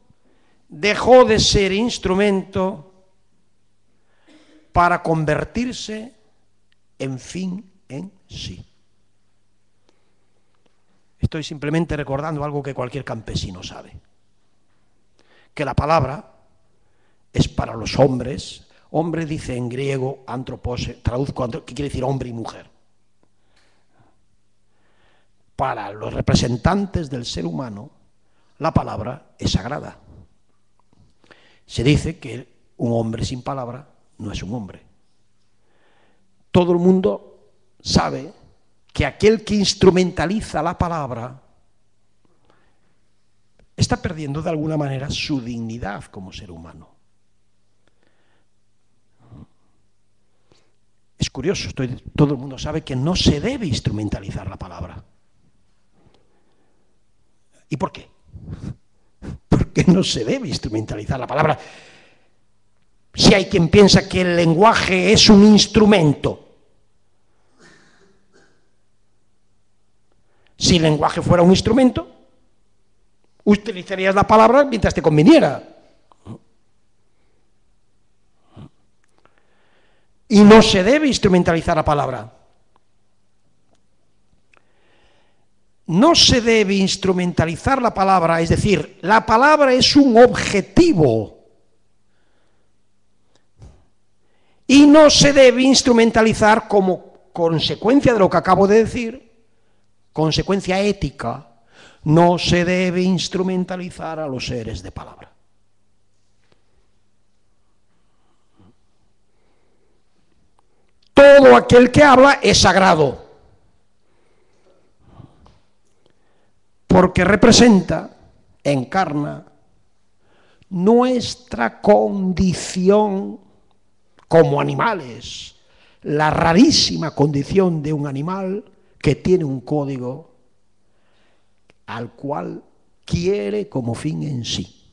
dejó de ser instrumento para convertirse en fin en sí. Estoy simplemente recordando algo que cualquier campesino sabe, que la palabra es para los hombres. Hombre dice en griego, antropos, traduzco, que quiere decir hombre y mujer. Para los representantes del ser humano, la palabra es sagrada. Se dice que un hombre sin palabra no es un hombre. Todo el mundo sabe que aquel que instrumentaliza la palabra está perdiendo de alguna manera su dignidad como ser humano. Es curioso, todo el mundo sabe que no se debe instrumentalizar la palabra. ¿Y por qué? ¿Por qué no se debe instrumentalizar la palabra? Si hay quien piensa que el lenguaje es un instrumento. Si el lenguaje fuera un instrumento, utilizarías la palabra mientras te conviniera. Y no se debe instrumentalizar la palabra. No se debe instrumentalizar la palabra, es decir, la palabra es un objetivo. Y no se debe instrumentalizar como consecuencia de lo que acabo de decir, consecuencia ética, no se debe instrumentalizar a los seres de palabra. Todo aquel que habla es sagrado, porque representa, encarna, nuestra condición como animales, la rarísima condición de un animal que tiene un código al cual quiere como fin en sí.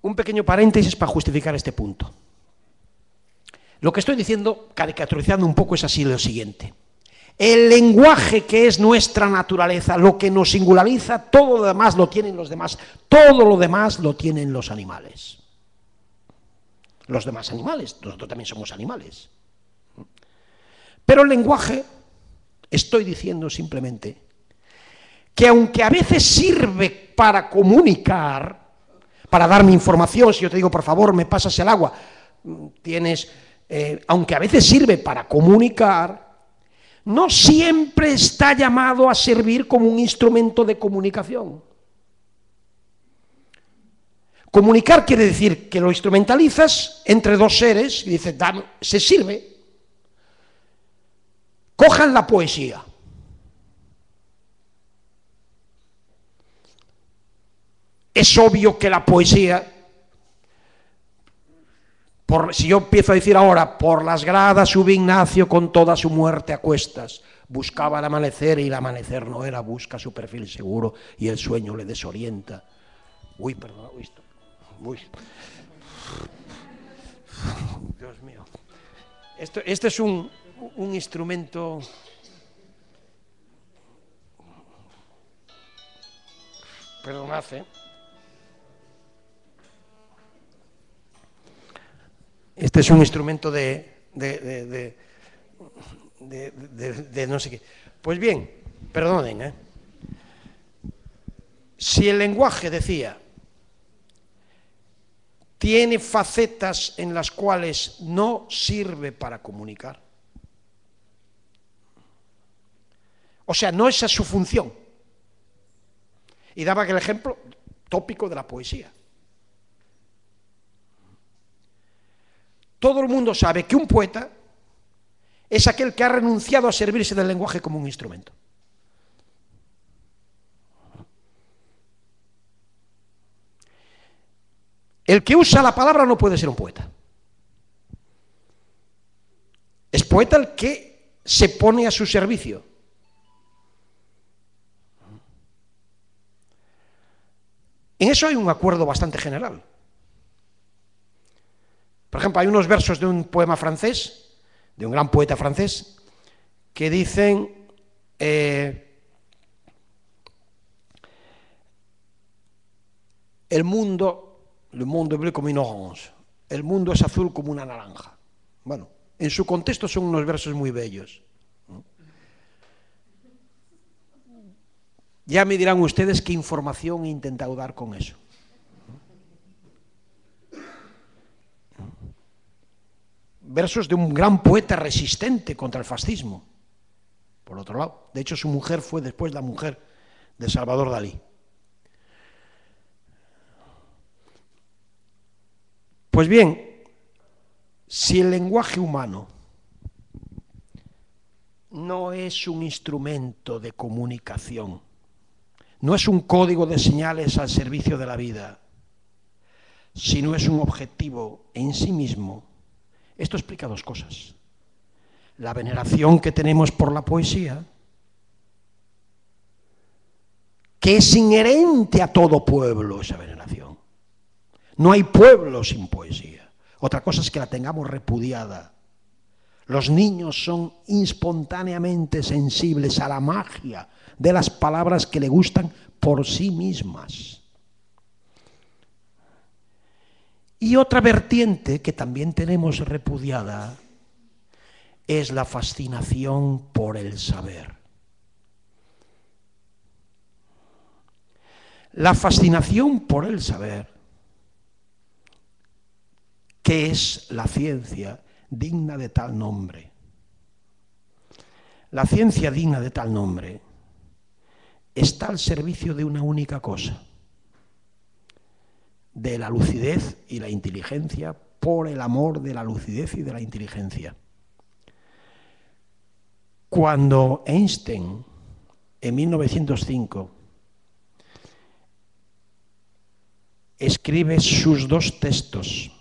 Un pequeño paréntesis para justificar este punto. Lo que estoy diciendo, caricaturizando un poco, es así lo siguiente. El lenguaje, que es nuestra naturaleza, lo que nos singulariza, todo lo demás lo tienen los demás, todo lo demás lo tienen los animales. Los demás animales, nosotros también somos animales. Pero el lenguaje, estoy diciendo simplemente, que aunque a veces sirve para comunicar, para darme información, si yo te digo, por favor, me pasas el agua, aunque a veces sirve para comunicar, no siempre está llamado a servir como un instrumento de comunicación. Comunicar quiere decir que lo instrumentalizas entre dos seres y dices, se sirve. Cojan la poesía. Es obvio que la poesía, si yo empiezo a decir ahora, por las gradas sube Ignacio con toda su muerte a cuestas, buscaba el amanecer y el amanecer no era, busca su perfil seguro y el sueño le desorienta. Uy, perdón, uy. Dios mío. Este es un instrumento. Perdonad, Este es un instrumento de no sé qué. Pues bien, perdonen, Si el lenguaje, decía, tiene facetas en las cuales no sirve para comunicar, o sea, no esa es su función. Y daba el ejemplo tópico de la poesía. Todo el mundo sabe que un poeta es aquel que ha renunciado a servirse del lenguaje como un instrumento. El que usa la palabra no puede ser un poeta. Es poeta el que se pone a su servicio. En eso hay un acuerdo bastante general. Por ejemplo, hay unos versos de un poema francés, de un gran poeta francés, que dicen el mundo, le monde bleu comme une orange, el mundo es azul como una naranja. Bueno, En su contexto son unos versos muy bellos. Ya me dirán ustedes qué información he intentado dar con eso. Versos de un gran poeta resistente contra el fascismo, por otro lado. De hecho, su mujer fue después la mujer de Salvador Dalí. Pues bien, si el lenguaje humano no es un instrumento de comunicación, no es un código de señales al servicio de la vida, sino es un objetivo en sí mismo, esto explica dos cosas. La veneración que tenemos por la poesía, que es inherente a todo pueblo esa veneración. No hay pueblo sin poesía. Otra cosa es que la tengamos repudiada. Los niños son espontáneamente sensibles a la magia de las palabras que le gustan por sí mismas. Y otra vertiente que también tenemos repudiada es la fascinación por el saber. La fascinación por el saber, que es la ciencia digna de tal nombre. La ciencia digna de tal nombre está al servicio de una única cosa, de la lucidez y la inteligencia, por el amor de la lucidez y de la inteligencia. Cuando Einstein, en 1905, escribe sus dos textos,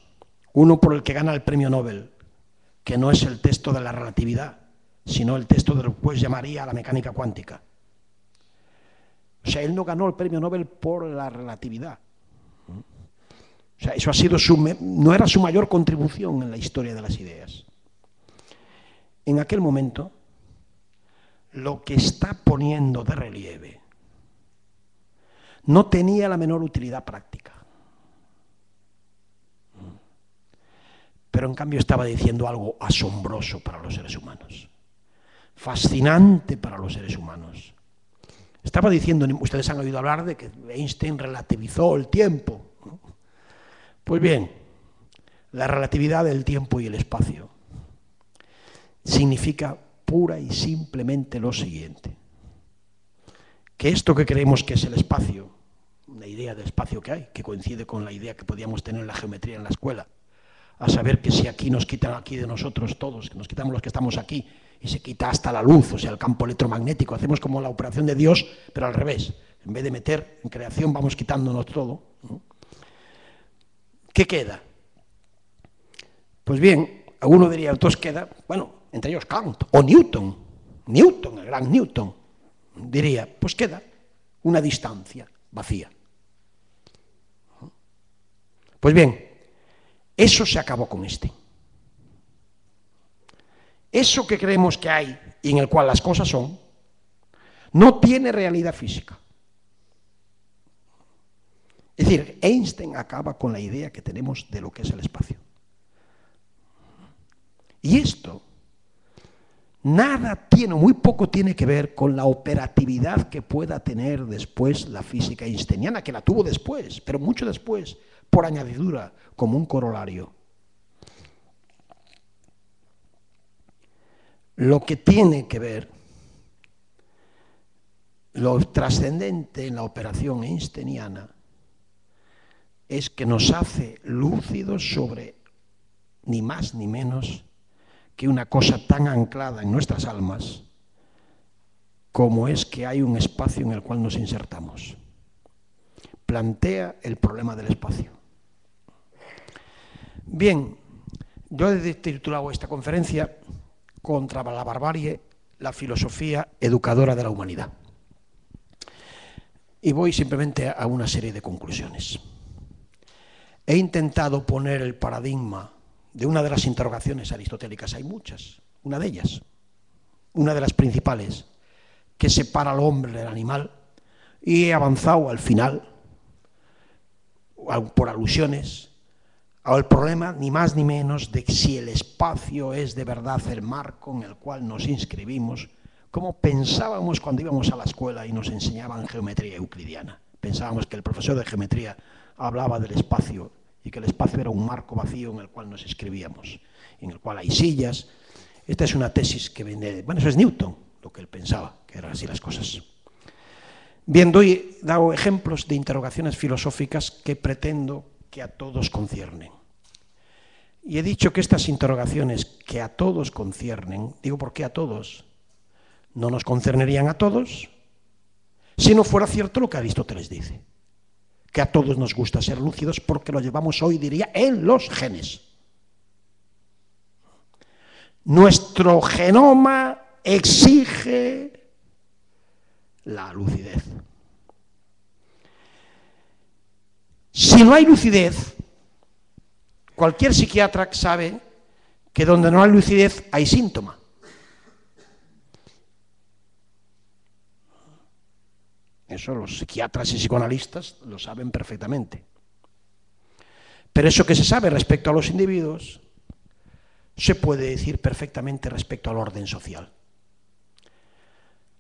uno por el que gana el premio Nobel, que no es el texto de la relatividad, sino el texto de lo que pues llamaría la mecánica cuántica. O sea, él no ganó el premio Nobel por la relatividad. O sea, eso ha sido no era su mayor contribución en la historia de las ideas. En aquel momento, lo que está poniendo de relieve no tenía la menor utilidad práctica. Pero en cambio estaba diciendo algo asombroso para los seres humanos, fascinante para los seres humanos. Estaba diciendo, ustedes han oído hablar de que Einstein relativizó el tiempo, ¿no? Pues bien, la relatividad del tiempo y el espacio significa pura y simplemente lo siguiente, que esto que creemos que es el espacio, una idea de espacio que hay, que coincide con la idea que podíamos tener en la geometría en la escuela, a saber que si aquí nos quitan aquí de nosotros todos, que nos quitamos los que estamos aquí, y se quita hasta la luz, o sea, el campo electromagnético, hacemos como la operación de Dios, pero al revés. En vez de meter en creación, vamos quitándonos todo, ¿no? ¿Qué queda? Pues bien, alguno diría, entonces queda, bueno, entre ellos Kant o Newton, el gran Newton, diría, pues queda una distancia vacía. Pues bien, eso se acabó con Einstein. Eso que creemos que hay y en el cual las cosas son, no tiene realidad física. Es decir, Einstein acaba con la idea que tenemos de lo que es el espacio. Y esto nada tiene, muy poco tiene que ver con la operatividad que pueda tener después la física einsteiniana, que la tuvo después, pero mucho después, por añadidura, como un corolario. Lo que tiene que ver, lo trascendente en la operación einsteiniana, es que nos hace lúcidos sobre ni más ni menos que una cosa tan anclada en nuestras almas como es que hay un espacio en el cual nos insertamos. Plantea el problema del espacio. Bien, yo he titulado esta conferencia Contra la barbarie, la filosofía educadora de la humanidad. Y voy simplemente a una serie de conclusiones. He intentado poner el paradigma de una de las interrogaciones aristotélicas, hay muchas, una de ellas, una de las principales, que separa al hombre del animal, y he avanzado al final, por alusiones, al problema ni más ni menos de si el espacio es de verdad el marco en el cual nos inscribimos, como pensábamos cuando íbamos a la escuela y nos enseñaban geometría euclidiana. Pensábamos que el profesor de geometría hablaba del espacio y que el espacio era un marco vacío en el cual nos inscribíamos, en el cual hay sillas. Esta es una tesis que viene, bueno, eso es Newton, lo que él pensaba, que eran así las cosas. Bien, he dado ejemplos de interrogaciones filosóficas que pretendo que a todos conciernen. Y he dicho que estas interrogaciones que a todos conciernen, digo ¿por qué a todos? No nos concernerían a todos si no fuera cierto lo que Aristóteles dice, que a todos nos gusta ser lúcidos porque lo llevamos hoy, diría, en los genes. Nuestro genoma exige la lucidez. Si no hay lucidez, cualquier psiquiatra sabe que donde no hay lucidez hay síntoma. Eso los psiquiatras y psicoanalistas lo saben perfectamente. Pero eso que se sabe respecto a los individuos se puede decir perfectamente respecto al orden social.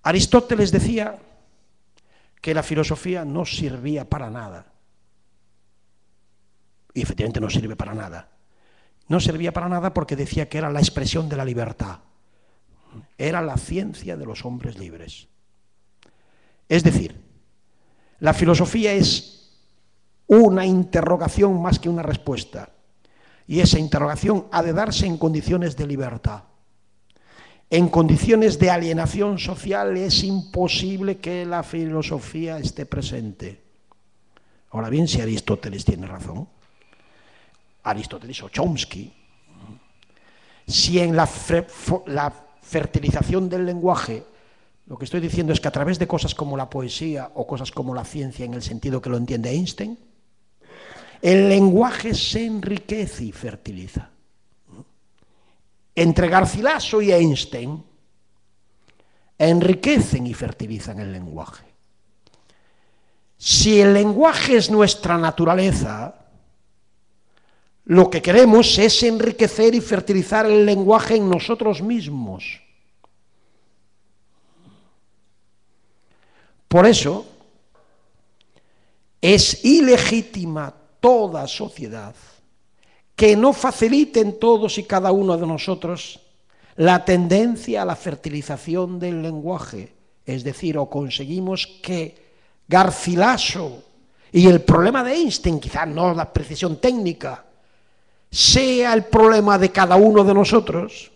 Aristóteles decía que la filosofía no servía para nada. Y efectivamente no sirve para nada. No servía para nada porque decía que era la expresión de la libertad. Era la ciencia de los hombres libres. Es decir, la filosofía es una interrogación más que una respuesta. Y esa interrogación ha de darse en condiciones de libertad. En condiciones de alienación social es imposible que la filosofía esté presente. Ahora bien, si Aristóteles tiene razón, Aristóteles o Chomsky, si en la fertilización del lenguaje, lo que estoy diciendo es que a través de cosas como la poesía o cosas como la ciencia en el sentido que lo entiende Einstein, el lenguaje se enriquece y fertiliza. Entre Garcilaso y Einstein enriquecen y fertilizan el lenguaje. Si el lenguaje es nuestra naturaleza, lo que queremos es enriquecer y fertilizar el lenguaje en nosotros mismos. Por eso es ilegítima toda sociedad que no facilite en todos y cada uno de nosotros la tendencia a la fertilización del lenguaje. Es decir, o conseguimos que Garcilaso y el problema de Einstein, quizás no la precisión técnica, sea el problema de cada uno de nosotros,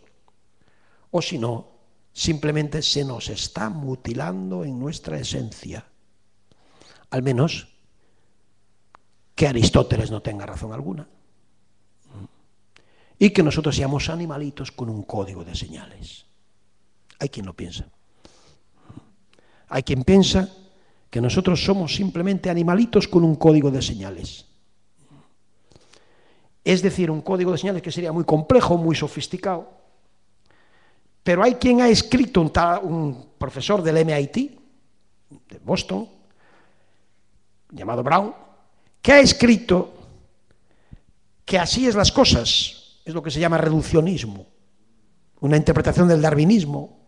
o si no, simplemente se nos está mutilando en nuestra esencia. Al menos que Aristóteles no tenga razón alguna. Y que nosotros seamos animalitos con un código de señales. Hay quien lo piensa. Hay quien piensa que nosotros somos simplemente animalitos con un código de señales. Es decir, un código de señales que sería muy complejo, muy sofisticado. Pero hay quien ha escrito, un profesor del MIT, de Boston, llamado Brown, que ha escrito que así es las cosas. Es lo que se llama reduccionismo, una interpretación del darwinismo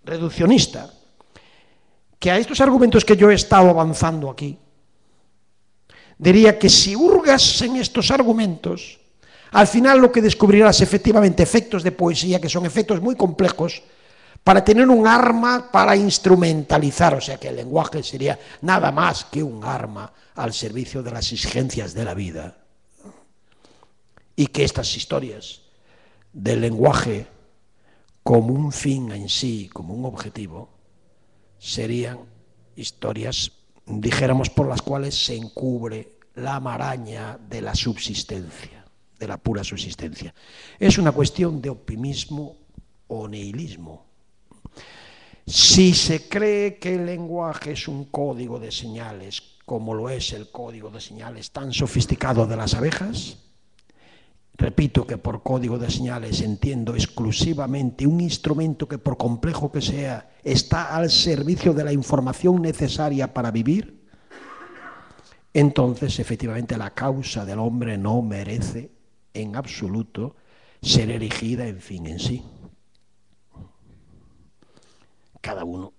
reduccionista, que a estos argumentos que yo he estado avanzando aquí, diría que si hurgas en estos argumentos, al final lo que descubrirás efectivamente efectos de poesía, que son efectos muy complejos, para tener un arma para instrumentalizar, o sea que el lenguaje sería nada más que un arma al servicio de las exigencias de la vida. Y que estas historias del lenguaje como un fin en sí, como un objetivo, serían historias, dijéramos, por las cuales se encubre la maraña de la subsistencia, de la pura subsistencia. Es una cuestión de optimismo o nihilismo. Si se cree que el lenguaje es un código de señales, como lo es el código de señales tan sofisticado de las abejas, repito que por código de señales entiendo exclusivamente un instrumento que, por complejo que sea, está al servicio de la información necesaria para vivir. entonces efectivamente la causa del hombre no merece en absoluto ser erigida, en fin, en sí. Cada uno.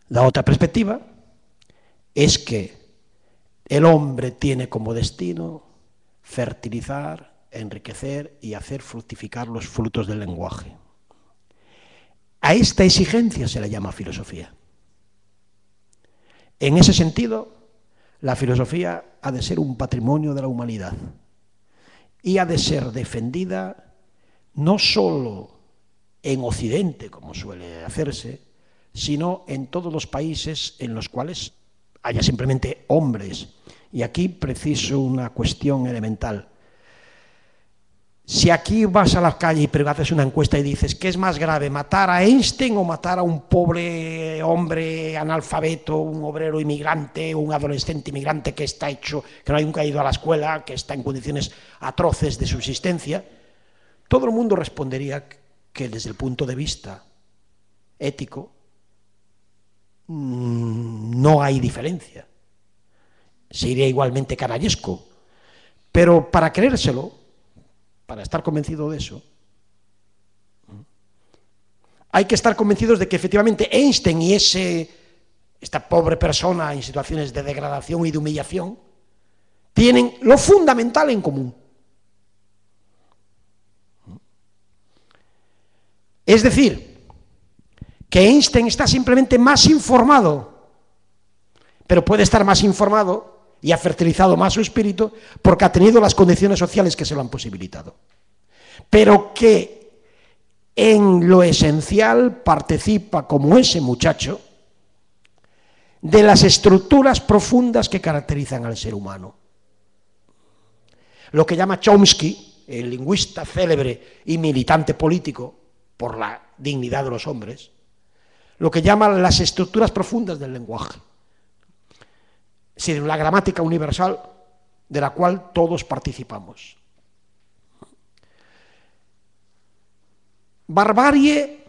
La otra perspectiva es que el hombre tiene como destino fertilizar, enriquecer y hacer fructificar los frutos del lenguaje. A esta exigencia se le llama filosofía. En ese sentido, la filosofía ha de ser un patrimonio de la humanidad y ha de ser defendida no solo en Occidente, como suele hacerse, sino en todos los países en los cuales haya simplemente hombres. Y aquí preciso una cuestión elemental. Si aquí vas a la calle y haces una encuesta y dices, ¿qué es más grave, matar a Einstein o matar a un pobre hombre analfabeto, un obrero inmigrante, un adolescente inmigrante que está hecho, que no nunca ha ido a la escuela, que está en condiciones atroces de subsistencia? Todo el mundo respondería que desde el punto de vista ético no hay diferencia. Sería igualmente canallesco. Pero para creérselo, para estar convencido de eso, hay que estar convencidos de que efectivamente Einstein y esta pobre persona en situaciones de degradación y de humillación tienen lo fundamental en común. Es decir, que Einstein está simplemente más informado, pero puede estar más informado y ha fertilizado más su espíritu porque ha tenido las condiciones sociales que se lo han posibilitado. Pero que en lo esencial participa, como ese muchacho, de las estructuras profundas que caracterizan al ser humano. Lo que llama Chomsky, el lingüista célebre y militante político por la dignidad de los hombres, lo que llama las estructuras profundas del lenguaje. Es decir, la gramática universal de la cual todos participamos. Barbarie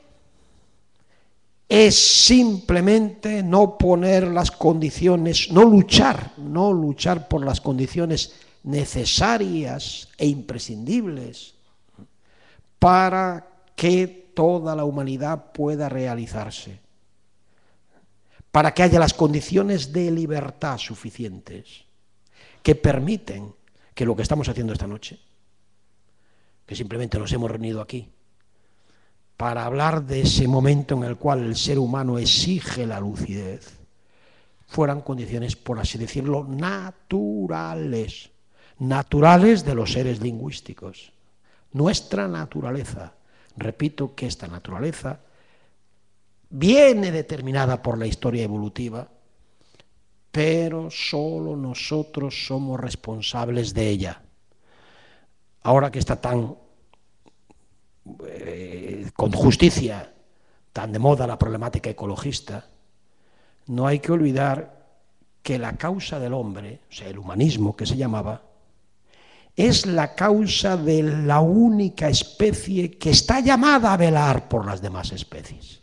es simplemente no poner las condiciones, no luchar por las condiciones necesarias e imprescindibles para que toda la humanidad pueda realizarse, para que haya las condiciones de libertad suficientes que permiten que lo que estamos haciendo esta noche, que simplemente nos hemos reunido aquí, para hablar de ese momento en el cual el ser humano exige la lucidez, fueran condiciones, por así decirlo, naturales de los seres lingüísticos. Nuestra naturaleza, repito que esta naturaleza viene determinada por la historia evolutiva, pero solo nosotros somos responsables de ella. Ahora que está tan con justicia tan de moda la problemática ecologista, no hay que olvidar que la causa del hombre, o sea, el humanismo que se llamaba, es la causa de la única especie que está llamada a velar por las demás especies.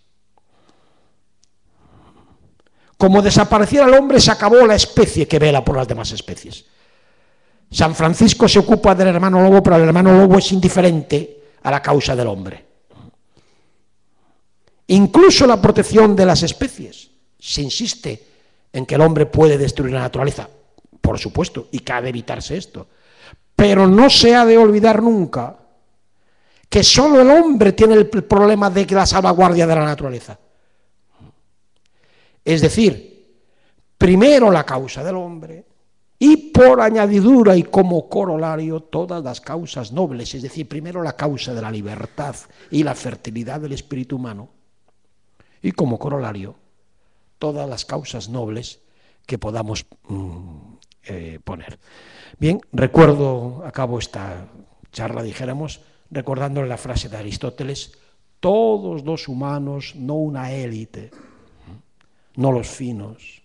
Como desapareciera el hombre, se acabó la especie que vela por las demás especies. San Francisco se ocupa del hermano lobo, pero el hermano lobo es indiferente a la causa del hombre. Incluso la protección de las especies. Se insiste en que el hombre puede destruir la naturaleza, por supuesto, y que ha de evitarse esto. Pero no se ha de olvidar nunca que solo el hombre tiene el problema de la salvaguardia de la naturaleza. Es decir, primero la causa del hombre y por añadidura y como corolario todas las causas nobles, es decir, primero la causa de la libertad y la fertilidad del espíritu humano y como corolario todas las causas nobles que podamos poner. Bien, acabo esta charla, dijéramos, recordándole la frase de Aristóteles: todos los humanos, no una élite, no los finos,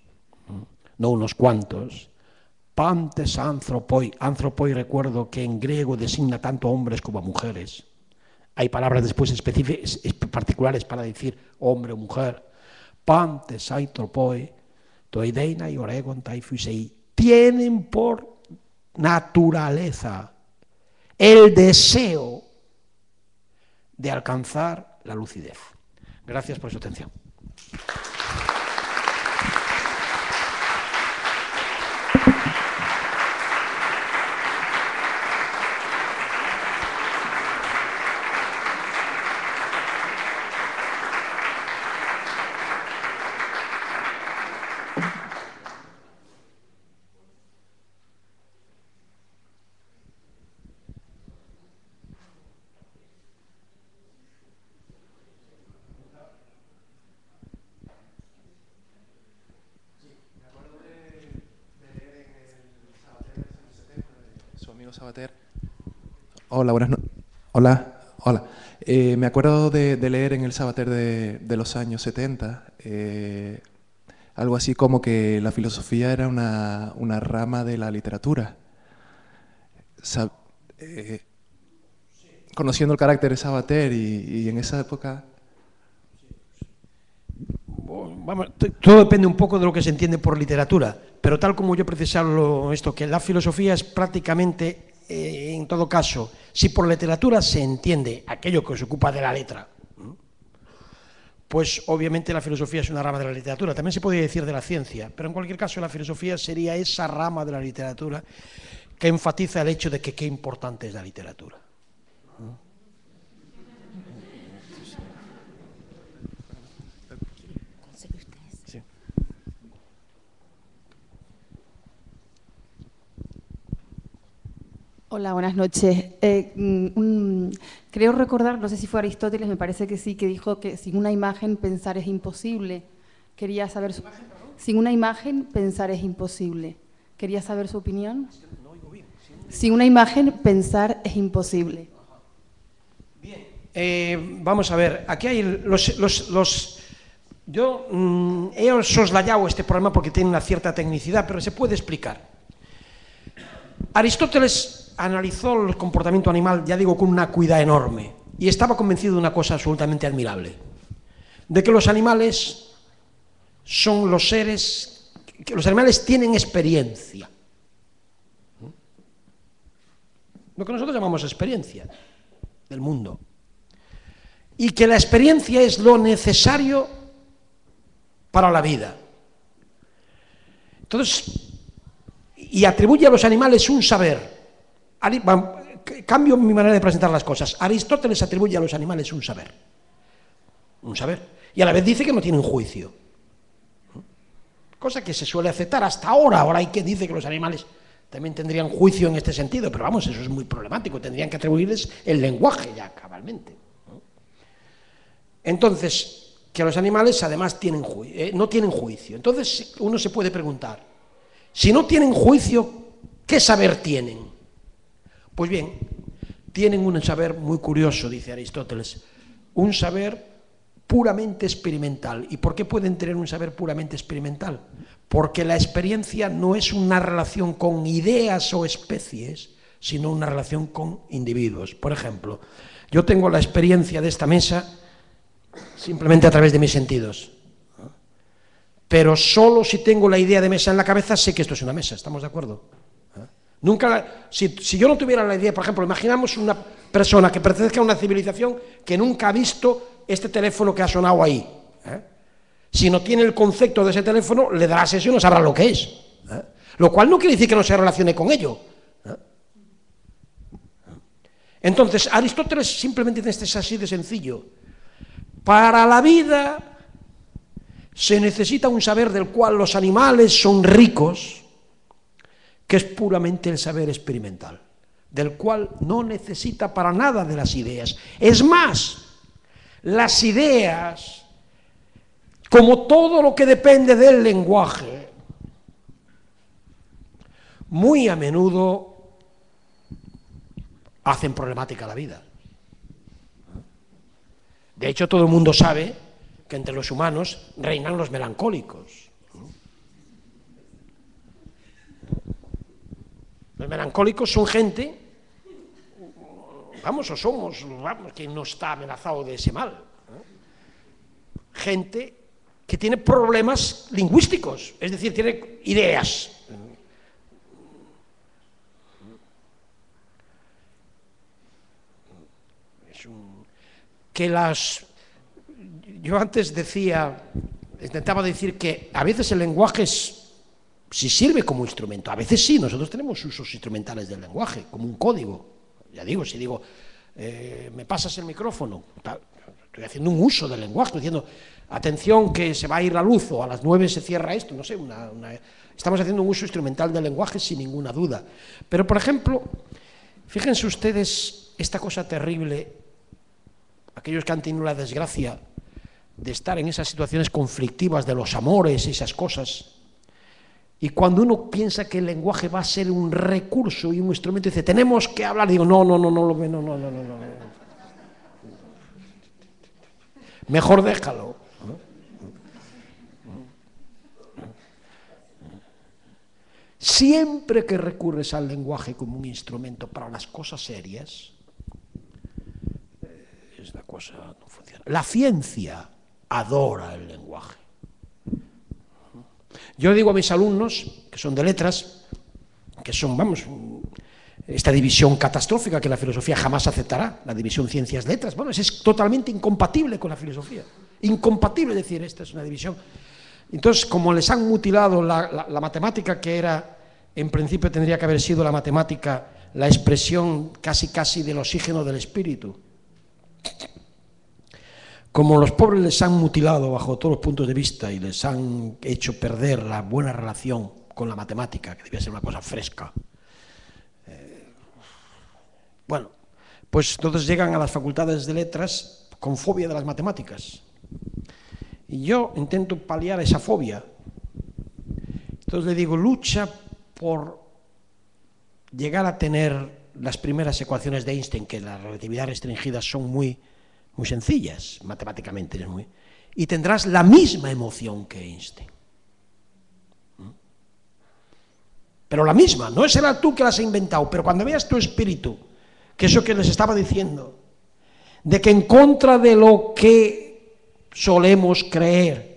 no unos cuantos. Pantes anthropoi. Anthropoi, recuerdo que en griego designa tanto a hombres como a mujeres. Hay palabras después particulares para decir hombre o mujer. Pantes anthropoi. toideina y oregon taifusei, tienen por naturaleza el deseo de alcanzar la lucidez. Gracias por su atención. Sabater. Hola, Hola. Me acuerdo de leer en el Sabater de los años 70 algo así como que la filosofía era una rama de la literatura. Conociendo el carácter de Sabater y en esa época... Vamos, todo depende un poco de lo que se entiende por literatura, pero tal como yo he precisado esto, que la filosofía es prácticamente, en todo caso, si por literatura se entiende aquello que se ocupa de la letra, pues obviamente la filosofía es una rama de la literatura. También se podría decir de la ciencia, pero en cualquier caso la filosofía sería esa rama de la literatura que enfatiza el hecho de que qué importante es la literatura. Hola, buenas noches. Creo recordar, no sé si fue Aristóteles, me parece que sí, que dijo que sin una imagen pensar es imposible. Quería saber sin una imagen pensar es imposible. Quería saber su opinión. Sin una imagen pensar es imposible. Bien, vamos a ver, aquí hay yo he soslayado este problema porque tiene una cierta tecnicidad, pero se puede explicar. Aristóteles analizó el comportamiento animal, ya digo, con una acuidad enorme, y estaba convencido de una cosa absolutamente admirable, de que los animales son los seres, que los animales tienen experiencia. Lo que nosotros llamamos experiencia del mundo. Y que la experiencia es lo necesario para la vida. Entonces, y atribuye a los animales un saber. Cambio mi manera de presentar las cosas. Aristóteles atribuye a los animales un saber. Un saber. Y a la vez dice que no tienen juicio. Cosa que se suele aceptar hasta ahora. Ahora hay quien dice que los animales también tendrían juicio en este sentido, pero vamos, eso es muy problemático. Tendrían que atribuirles el lenguaje ya cabalmente. Entonces, que los animales además no tienen juicio. Entonces uno se puede preguntar, si no tienen juicio, ¿qué saber tienen? Pues bien, tienen un saber muy curioso, dice Aristóteles, un saber puramente experimental. ¿Y por qué pueden tener un saber puramente experimental? Porque la experiencia no es una relación con ideas o especies, sino una relación con individuos. Por ejemplo, yo tengo la experiencia de esta mesa simplemente a través de mis sentidos. Pero solo si tengo la idea de mesa en la cabeza sé que esto es una mesa, ¿estamos de acuerdo? Si yo no tuviera la idea, por ejemplo, imaginamos una persona que pertenezca a una civilización que nunca ha visto este teléfono que ha sonado ahí. Si no tiene el concepto de ese teléfono, le dará sesión y no sabrá lo que es. Lo cual no quiere decir que no se relacione con ello. Entonces, Aristóteles simplemente es así de sencillo. Para la vida se necesita un saber del cual los animales son ricos, que es puramente el saber experimental, del cual no necesita para nada de las ideas. Es más, las ideas, como todo lo que depende del lenguaje, muy a menudo hacen problemática la vida. De hecho, todo el mundo sabe que entre los humanos reinan los melancólicos. Los melancólicos son gente, vamos, o somos, vamos, quien no está amenazado de ese mal. Gente que tiene problemas lingüísticos, es decir, tiene ideas. Yo antes intentaba decir que a veces el lenguaje sí sirve como instrumento, a veces sí, nosotros tenemos usos instrumentales del lenguaje, como un código. Ya digo, si digo, me pasas el micrófono, estoy haciendo un uso del lenguaje, estoy diciendo, atención que se va a ir la luz, o a las 9 se cierra esto, no sé, estamos haciendo un uso instrumental del lenguaje sin ninguna duda. Pero, por ejemplo, fíjense ustedes esta cosa terrible, aquellos que han tenido la desgracia de estar en esas situaciones conflictivas de los amores y esas cosas, y cuando uno piensa que el lenguaje va a ser un recurso y un instrumento, dice, tenemos que hablar, digo, no, mejor déjalo. Siempre que recurres al lenguaje como un instrumento para las cosas serias, la cosa no funciona. La ciencia adora el lenguaje. Yo digo a mis alumnos, que son de letras, que son, esta división catastrófica que la filosofía jamás aceptará, la división ciencias-letras, es totalmente incompatible con la filosofía. Incompatible decir, esta es una división. Entonces, como les han mutilado la matemática, que era, en principio tendría que haber sido la matemática, la expresión casi del oxígeno del espíritu, como los pobres les han mutilado bajo todos los puntos de vista y les han hecho perder la buena relación con la matemática, que debía ser una cosa fresca, pues entonces llegan a las facultades de letras con fobia de las matemáticas. Y yo intento paliar esa fobia. Entonces le digo, lucha por llegar a tener las primeras ecuaciones de Einstein, que la relatividad restringida son muy sencillas, matemáticamente, y tendrás la misma emoción que Einstein. Pero la misma, no será tú que las has inventado, pero cuando veas tu espíritu, que eso que les estaba diciendo, de que en contra de lo que solemos creer,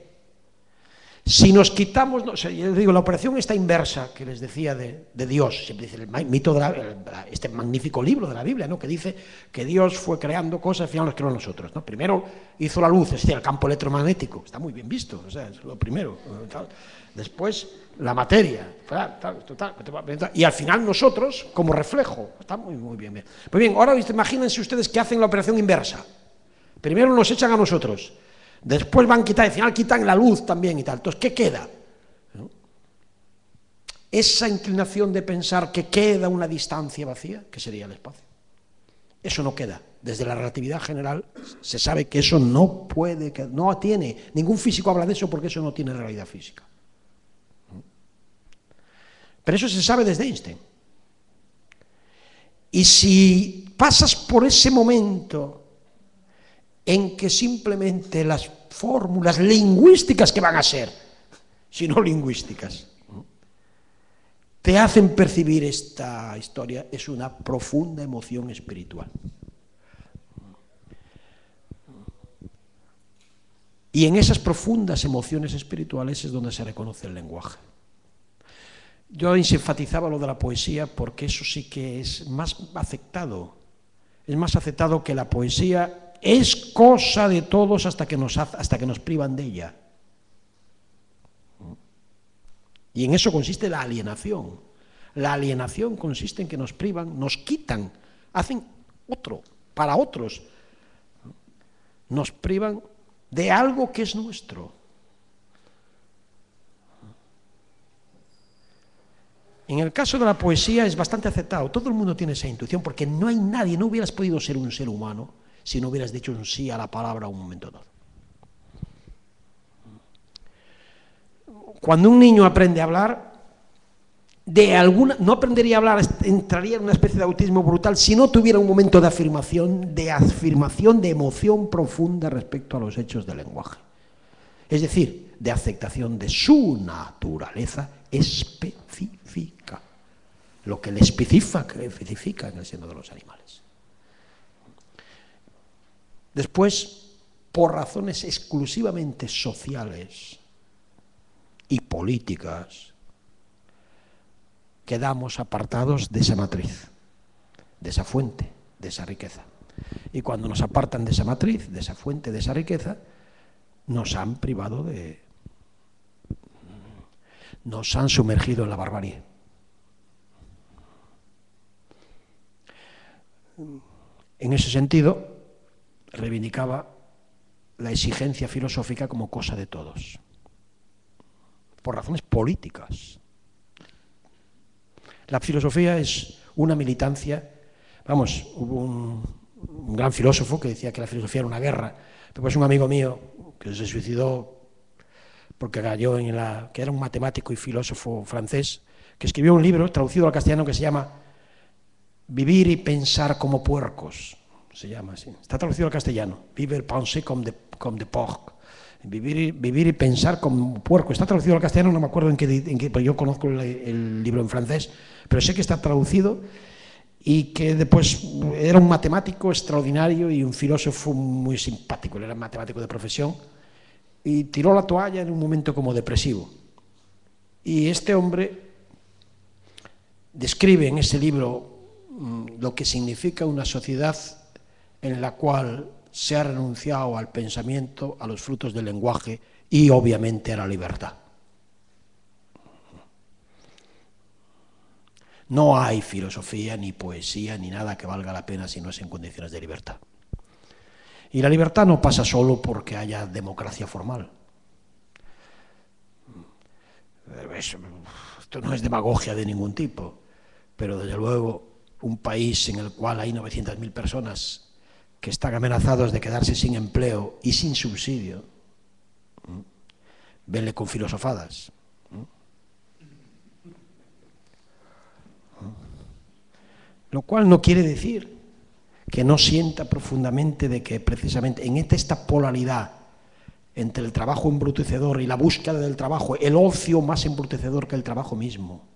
si nos quitamos, yo digo, la operación esta inversa que les decía de Dios, siempre dice el mito de este magnífico libro de la Biblia, ¿no?, que dice que Dios fue creando cosas, al final las creó nosotros, ¿no? Primero hizo la luz, es decir, el campo electromagnético, está muy bien visto, o sea, es lo primero, después la materia, y al final nosotros como reflejo, está muy bien. Pues bien, ahora imagínense ustedes que hacen la operación inversa, primero nos echan a nosotros, después van a quitar, al final quitan la luz también y tal. Entonces, ¿qué queda? ¿No? Esa inclinación de pensar que queda una distancia vacía, que sería el espacio. Eso no queda. Desde la relatividad general se sabe que eso no puede, que no tiene, ningún físico habla de eso porque eso no tiene realidad física. Pero eso se sabe desde Einstein. Y si pasas por ese momento en que simplemente las fórmulas lingüísticas que van a ser, si no lingüísticas, te hacen percibir esta historia, es una profunda emoción espiritual. Y en esas profundas emociones espirituales es donde se reconoce el lenguaje. Yo enfatizaba lo de la poesía porque eso sí que es más aceptado. Es más aceptado que la poesía es cosa de todos hasta que nos privan de ella. Y en eso consiste la alienación. La alienación consiste en que nos privan, nos quitan, hacen otro, para otros. Nos privan de algo que es nuestro. En el caso de la poesía es bastante aceptado, todo el mundo tiene esa intuición, porque no hay nadie, no hubieras podido ser un ser humano si no hubieras dicho un sí a la palabra a un momento dado. Cuando un niño aprende a hablar, no aprendería a hablar, entraría en una especie de autismo brutal si no tuviera un momento de afirmación, de emoción profunda respecto a los hechos del lenguaje. Es decir, de aceptación de su naturaleza específica, lo que le especifica en el seno de los animales. Después, por razones exclusivamente sociales y políticas, quedamos apartados de esa matriz, de esa fuente, de esa riqueza. Y cuando nos apartan de esa matriz, de esa fuente, de esa riqueza, nos han privado de... nos han sumergido en la barbarie. En ese sentido, reivindicaba la exigencia filosófica como cosa de todos, por razones políticas. La filosofía es una militancia, vamos, hubo un gran filósofo que decía que la filosofía era una guerra, pero pues un amigo mío que se suicidó porque cayó en que era un matemático y filósofo francés, que escribió un libro traducido al castellano que se llama Vivir y pensar como puercos, se llama así, está traducido al castellano, Vivre penser comme de porc, vivir y pensar como puerco, está traducido al castellano, no me acuerdo en qué, pues yo conozco el libro en francés, pero sé que está traducido, y que después era un matemático extraordinario y un filósofo muy simpático, él era matemático de profesión, y tiró la toalla en un momento como depresivo. Y este hombre describe en ese libro lo que significa una sociedad en la cual se ha renunciado al pensamiento, a los frutos del lenguaje y obviamente a la libertad. No hay filosofía, ni poesía, ni nada que valga la pena si no es en condiciones de libertad. Y la libertad no pasa solo porque haya democracia formal. Esto no es demagogia de ningún tipo, pero desde luego un país en el cual hay 900.000 personas que están amenazados de quedarse sin empleo y sin subsidio, venle con filosofadas. Lo cual no quiere decir que no sienta profundamente de que precisamente en esta polaridad entre el trabajo embrutecedor y la búsqueda del trabajo, el ocio más embrutecedor que el trabajo mismo.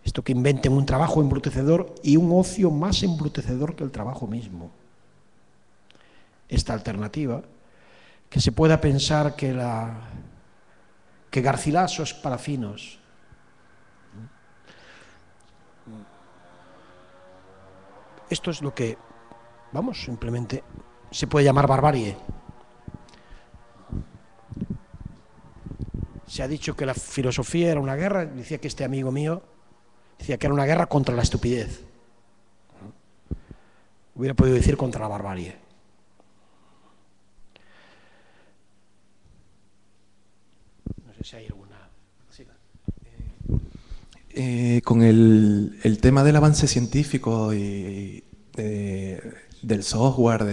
Esto que inventen un trabajo embrutecedor y un ocio más embrutecedor que el trabajo mismo. Esta alternativa, que se pueda pensar que Garcilaso es para finos. Esto es lo que, vamos, simplemente se puede llamar barbarie. Se ha dicho que la filosofía era una guerra, decía que este amigo mío decía que era una guerra contra la estupidez. Hubiera podido decir contra la barbarie. No sé si hay alguna... Con el tema del avance científico y del software,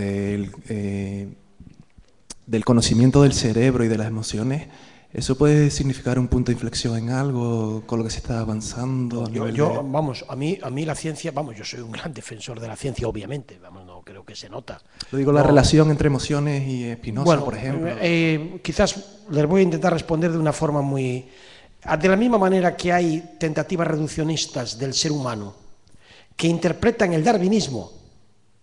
del conocimiento del cerebro y de las emociones, ¿eso puede significar un punto de inflexión en algo con lo que se está avanzando? Vamos, a mí la ciencia, vamos, yo soy un gran defensor de la ciencia, obviamente, vamos, no creo que se nota. Lo digo, la relación entre emociones y Spinoza, bueno, por ejemplo. Quizás les voy a intentar responder de una forma muy... De la misma manera que hay tentativas reduccionistas del ser humano que interpretan el darwinismo.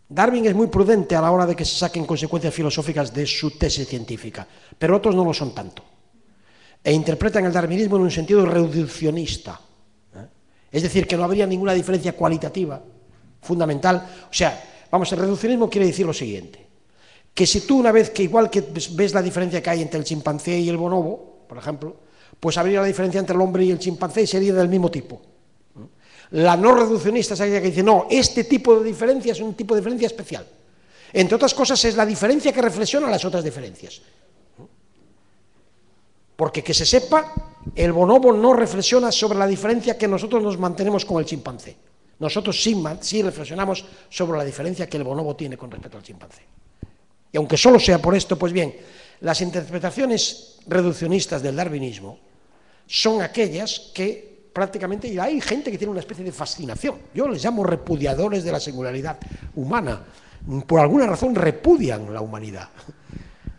Darwin es muy prudente a la hora de que se saquen consecuencias filosóficas de su tesis científica, pero otros no lo son tanto. E interpretan el darwinismo en un sentido reduccionista. Es decir, que no habría ninguna diferencia cualitativa fundamental. O sea, vamos, el reduccionismo quiere decir lo siguiente, que si tú una vez que igual que ves la diferencia que hay entre el chimpancé y el bonobo, por ejemplo, pues habría la diferencia entre el hombre y el chimpancé y sería del mismo tipo. La no reduccionista es aquella que dice, no, este tipo de diferencia es un tipo de diferencia especial. Entre otras cosas es la diferencia que reflexiona las otras diferencias. Porque que se sepa, el bonobo no reflexiona sobre la diferencia que nosotros nos mantenemos con el chimpancé. Nosotros sí reflexionamos sobre la diferencia que el bonobo tiene con respecto al chimpancé. Y aunque solo sea por esto, pues bien, las interpretaciones reduccionistas del darwinismo son aquellas que prácticamente, y hay gente que tiene una especie de fascinación, yo les llamo repudiadores de la singularidad humana, por alguna razón repudian la humanidad.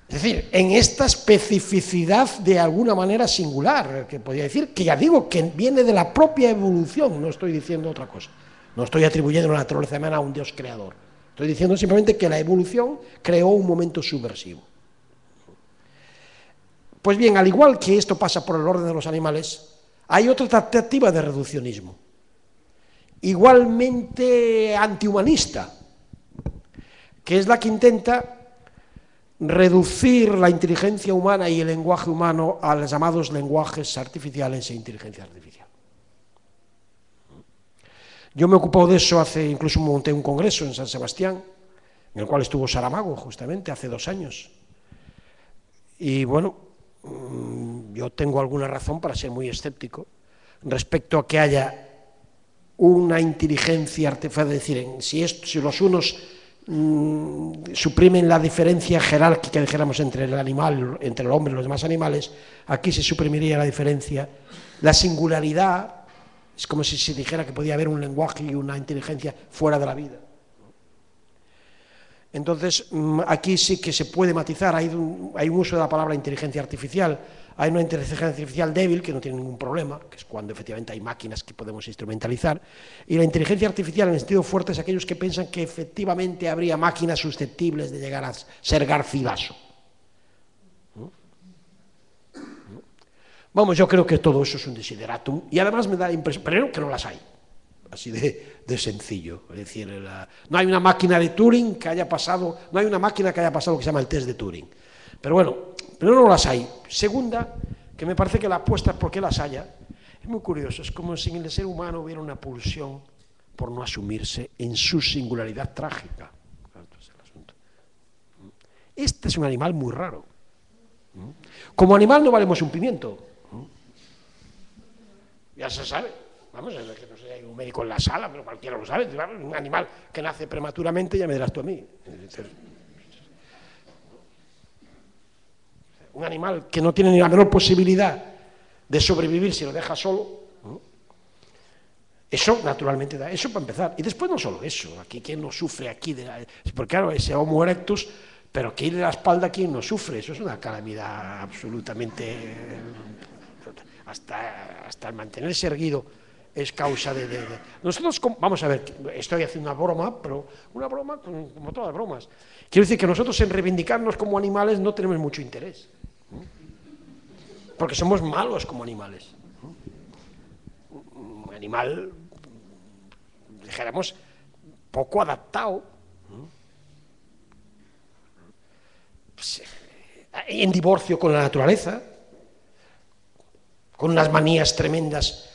Es decir, en esta especificidad de alguna manera singular, que podría decir, que ya digo, que viene de la propia evolución, no estoy diciendo otra cosa, no estoy atribuyendo la naturaleza humana a un Dios creador, Estoy diciendo simplemente que la evolución creó un momento subversivo. Pues bien, al igual que esto pasa por el orden de los animales, hay otra tentativa de reduccionismo, igualmente antihumanista, que es la que intenta reducir la inteligencia humana y el lenguaje humano a los llamados lenguajes artificiales e inteligencia artificial. Yo me he ocupado de eso incluso monté un congreso en San Sebastián, en el cual estuvo Saramago justamente hace 2 años. Y bueno, yo tengo alguna razón para ser muy escéptico respecto a que haya una inteligencia artificial, es decir, si los unos suprimen la diferencia jerárquica, dijéramos, entre el animal, entre el hombre y los demás animales, aquí se suprimiría la diferencia, la singularidad. Es como si se dijera que podía haber un lenguaje y una inteligencia fuera de la vida. Entonces, aquí sí que se puede matizar, hay un uso de la palabra inteligencia artificial, hay una inteligencia artificial débil, que no tiene ningún problema, que es cuando efectivamente hay máquinas que podemos instrumentalizar, y la inteligencia artificial en el sentido fuerte es aquellos que piensan que efectivamente habría máquinas susceptibles de llegar a ser Garcilaso. Vamos, yo creo que todo eso es un desideratum, y además me da la impresión, pero que no las hay, así de sencillo. Es decir, no hay una máquina de Turing que haya pasado, no hay una máquina que haya pasado lo que se llama el test de Turing. Pero bueno, pero no las hay. Segunda, que me parece que la apuesta es porque las haya, es muy curioso, es como si en el ser humano hubiera una pulsión por no asumirse en su singularidad trágica. Este es un animal muy raro. Como animal no valemos un pimiento. Ya se sabe, vamos, es que no sé, hay un médico en la sala, pero cualquiera lo sabe, un animal que nace prematuramente, ya me dirás tú a mí. Un animal que no tiene ni la menor posibilidad de sobrevivir si lo deja solo, eso naturalmente da, eso para empezar. Y después no solo eso, aquí ¿quién no sufre aquí? Porque claro, ese Homo erectus, pero aquí de la espalda ¿quién no sufre? Eso es una calamidad absolutamente... Hasta el mantenerse erguido es causa de... Nosotros, vamos a ver, estoy haciendo una broma, pero una broma como todas las bromas. Quiero decir que nosotros en reivindicarnos como animales no tenemos mucho interés, porque somos malos como animales. Un animal, dijéramos, poco adaptado, en divorcio con la naturaleza, con unas manías tremendas.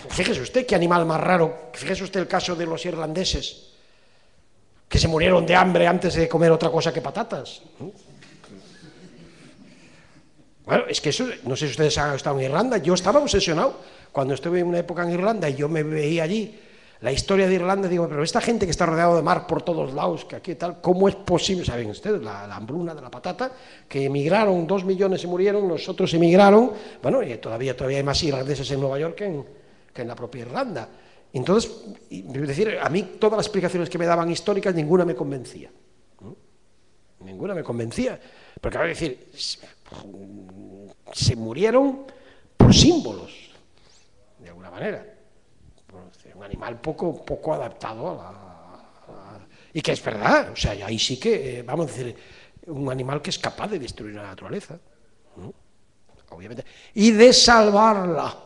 Fíjese usted qué animal más raro, fíjese usted el caso de los irlandeses, que se murieron de hambre antes de comer otra cosa que patatas. Bueno, es que eso, no sé si ustedes han estado en Irlanda, yo estaba obsesionado, cuando estuve en una época en Irlanda y yo me veía allí, la historia de Irlanda, digo, pero esta gente que está rodeado de mar por todos lados, que aquí tal, ¿cómo es posible? Saben ustedes, la hambruna de la patata, que emigraron, 2 millones se murieron, nosotros emigraron, bueno, y todavía hay más irlandeses en Nueva York que en la propia Irlanda. Entonces, es decir, a mí todas las explicaciones que me daban históricas, ninguna me convencía. Ninguna me convencía. Porque, a decir, se murieron por símbolos, de alguna manera. Un animal poco adaptado y que es verdad, o sea, ahí sí que, vamos a decir, un animal que es capaz de destruir la naturaleza, ¿no? Obviamente, y de salvarla,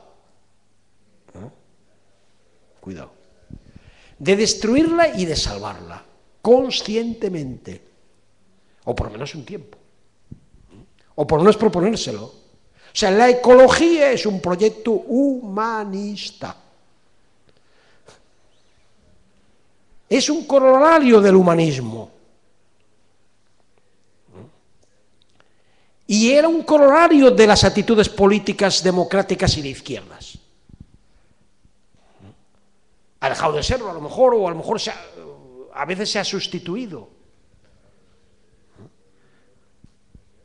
¿no? Cuidado, de destruirla y de salvarla, conscientemente, o por lo menos un tiempo, ¿no? O por lo menos proponérselo. O sea, la ecología es un proyecto humanista. Es un corolario del humanismo. Y era un corolario de las actitudes políticas democráticas y de izquierdas. Ha dejado de serlo a lo mejor, o a lo mejor a veces se ha sustituido.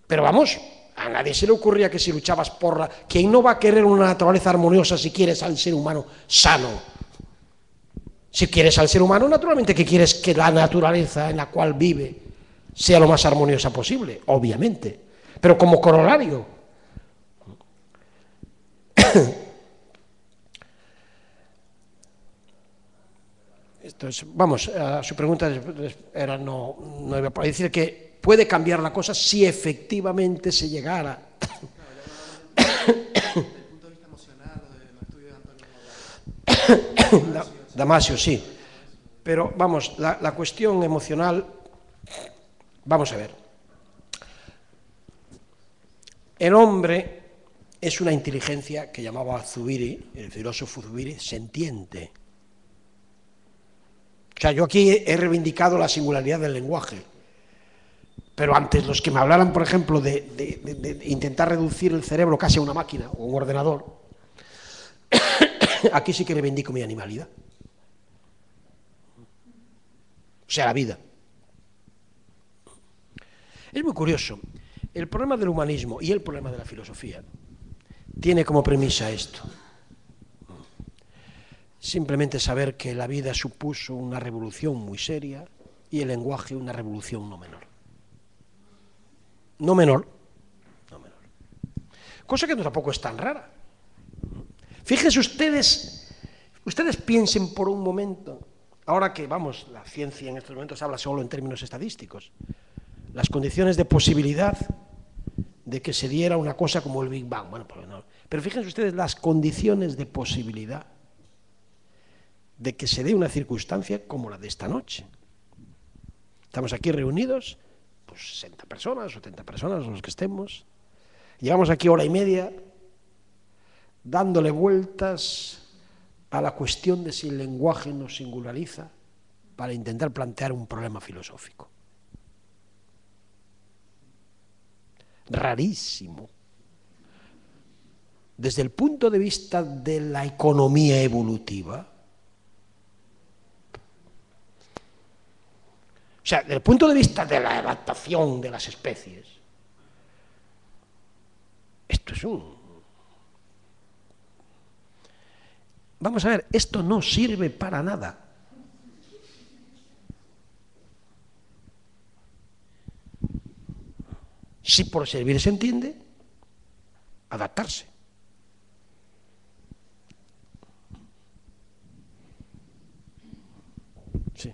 Pero vamos, a nadie se le ocurría que si luchabas por la... ¿Quién no va a querer una naturaleza armoniosa si quieres al ser humano sano? Si quieres al ser humano, naturalmente que quieres que la naturaleza en la cual vive sea lo más armoniosa posible, obviamente. Pero como corolario. Entonces, vamos, a su pregunta era no iba a decir que puede cambiar la cosa si efectivamente se llegara. Damasio, sí. Pero vamos, la cuestión emocional, vamos a ver. El hombre es una inteligencia que llamaba Zubiri, el filósofo Zubiri, sentiente. O sea, yo aquí he reivindicado la singularidad del lenguaje, pero antes los que me hablaran, por ejemplo, de intentar reducir el cerebro casi a una máquina o un ordenador, aquí sí que reivindico mi animalidad. O sea, la vida. Es muy curioso. El problema del humanismo y el problema de la filosofía tiene como premisa esto. Simplemente saber que la vida supuso una revolución muy seria y el lenguaje una revolución no menor. No menor. Cosa que tampoco es tan rara. Fíjense ustedes piensen por un momento, ahora que, vamos, la ciencia en estos momentos habla solo en términos estadísticos, las condiciones de posibilidad de que se diera una cosa como el Big Bang. Bueno, pues no. Pero fíjense ustedes las condiciones de posibilidad de que se dé una circunstancia como la de esta noche. Estamos aquí reunidos, pues 60 personas, 70 personas, los que estemos. Llevamos aquí hora y media dándole vueltas a la cuestión de si el lenguaje nos singulariza para intentar plantear un problema filosófico. Rarísimo. Desde el punto de vista de la economía evolutiva, o sea, desde el punto de vista de la adaptación de las especies, esto es Vamos a ver, esto no sirve para nada. Si por servir se entiende, adaptarse. Sí.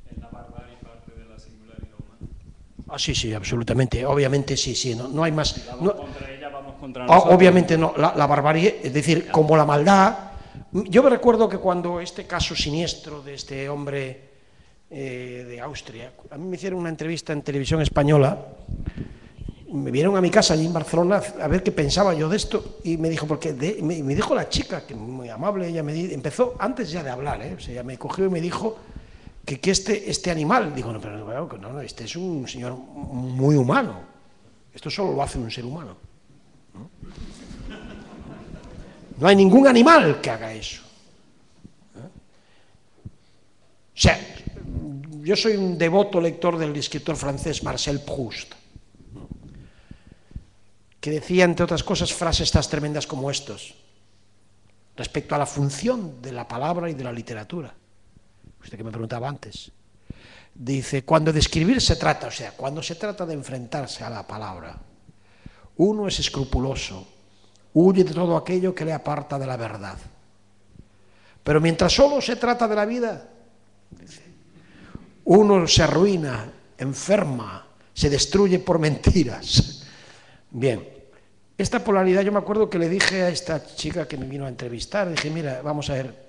¿Es la barbarie parte de la singularidad humana? Sí, absolutamente. Obviamente sí, no hay más. Si vamos contra ella, vamos contra nosotros. Obviamente no, la barbarie, es decir, como la maldad. Yo me recuerdo que cuando este caso siniestro de este hombre de Austria, a mí me hicieron una entrevista en televisión española, me vinieron a mi casa allí en Barcelona a ver qué pensaba yo de esto y me dijo, porque me dijo la chica, que muy amable, ella empezó antes ya de hablar, o sea, ella me cogió y me dijo que este animal, digo, no, este es un señor muy humano, esto solo lo hace un ser humano. No hay ningún animal que haga eso. O sea, yo soy un devoto lector del escritor francés Marcel Proust, que decía, entre otras cosas, frases tan tremendas como estos, respecto a la función de la palabra y de la literatura. Usted que me preguntaba antes. Dice, cuando de escribir se trata, o sea, cuando se trata de enfrentarse a la palabra, uno es escrupuloso, huye de todo aquello que le aparta de la verdad. Pero mientras solo se trata de la vida, dice, uno se arruina, enferma, se destruye por mentiras. Bien, esta polaridad, yo me acuerdo que le dije a esta chica que me vino a entrevistar, dije, mira, vamos a ver,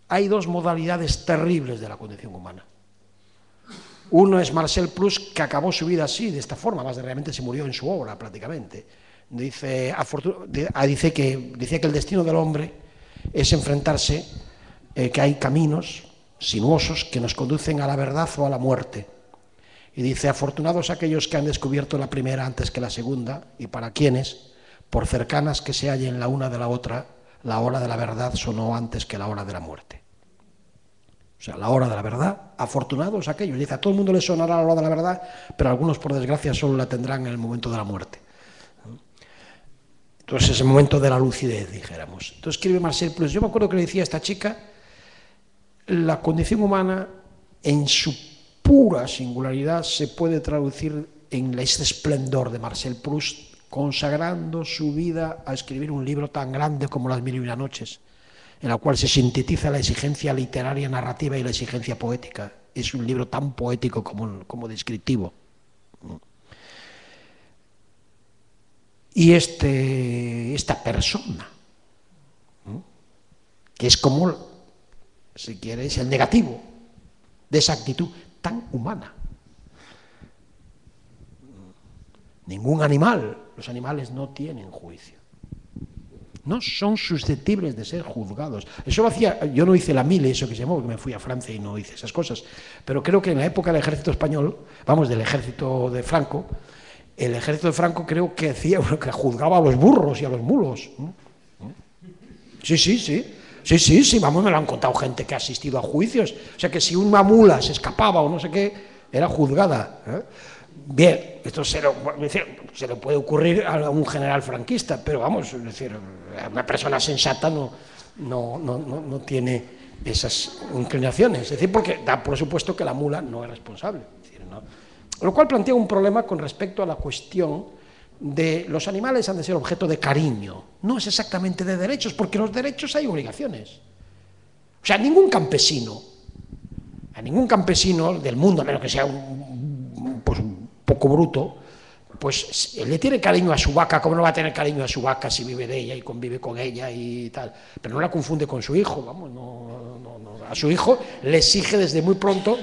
hay dos modalidades terribles de la condición humana. Uno es Marcel Proust, que acabó su vida así, de esta forma, más de realmente se murió en su obra prácticamente. Decía que el destino del hombre es enfrentarse, que hay caminos sinuosos que nos conducen a la verdad o a la muerte. Y dice, afortunados aquellos que han descubierto la primera antes que la segunda, y para quienes, por cercanas que se hallen la una de la otra, la hora de la verdad sonó antes que la hora de la muerte. O sea, la hora de la verdad, afortunados aquellos. Dice, a todo el mundo le sonará la hora de la verdad, pero algunos, por desgracia, solo la tendrán en el momento de la muerte. Entonces es el momento de la lucidez, dijéramos. Entonces escribe Marcel Proust. Yo me acuerdo que le decía a esta chica, la condición humana en su pura singularidad se puede traducir en ese esplendor de Marcel Proust, consagrando su vida a escribir un libro tan grande como Las 1001 noches, en la cual se sintetiza la exigencia literaria narrativa y la exigencia poética. Es un libro tan poético como descriptivo. Y esta persona, que es como, si quieres, el negativo de esa actitud tan humana. Ningún animal, los animales no tienen juicio. No son susceptibles de ser juzgados. Eso lo hacía, yo no hice la mili, eso que se llamó, porque me fui a Francia y no hice esas cosas, pero creo que en la época del ejército español, vamos, del ejército de Franco, el ejército de Franco creo que hacía, que juzgaba a los burros y a los mulos. Sí, vamos, me lo han contado gente que ha asistido a juicios. O sea que si una mula se escapaba o no sé qué, era juzgada. Bien, esto se le puede ocurrir a un general franquista, pero vamos, es decir, una persona sensata no tiene esas inclinaciones. Es decir, porque da por supuesto que la mula no es responsable. Es decir, ¿no? Lo cual plantea un problema con respecto a la cuestión de los animales han de ser objeto de cariño. No es exactamente de derechos, porque los derechos hay obligaciones. O sea, a ningún campesino del mundo, a menos que sea un poco bruto, pues le tiene cariño a su vaca, como no va a tener cariño a su vaca si vive de ella y convive con ella y tal, pero no la confunde con su hijo, vamos, no. A su hijo le exige desde muy pronto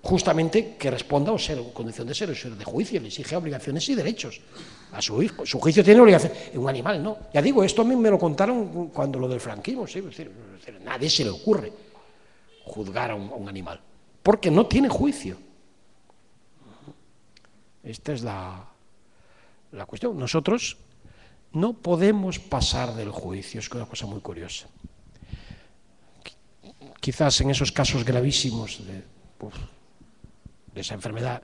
justamente que responda o ser en condición de ser de juicio, le exige obligaciones y derechos a su hijo. Su juicio tiene obligaciones, un animal no. Ya digo, esto a mí me lo contaron cuando lo del franquismo, ¿sí? Es decir, nadie se le ocurre juzgar a un animal, porque no tiene juicio. Esta es la cuestión. Nosotros no podemos pasar del juicio, es una cosa muy curiosa. Quizás en esos casos gravísimos de esa enfermedad.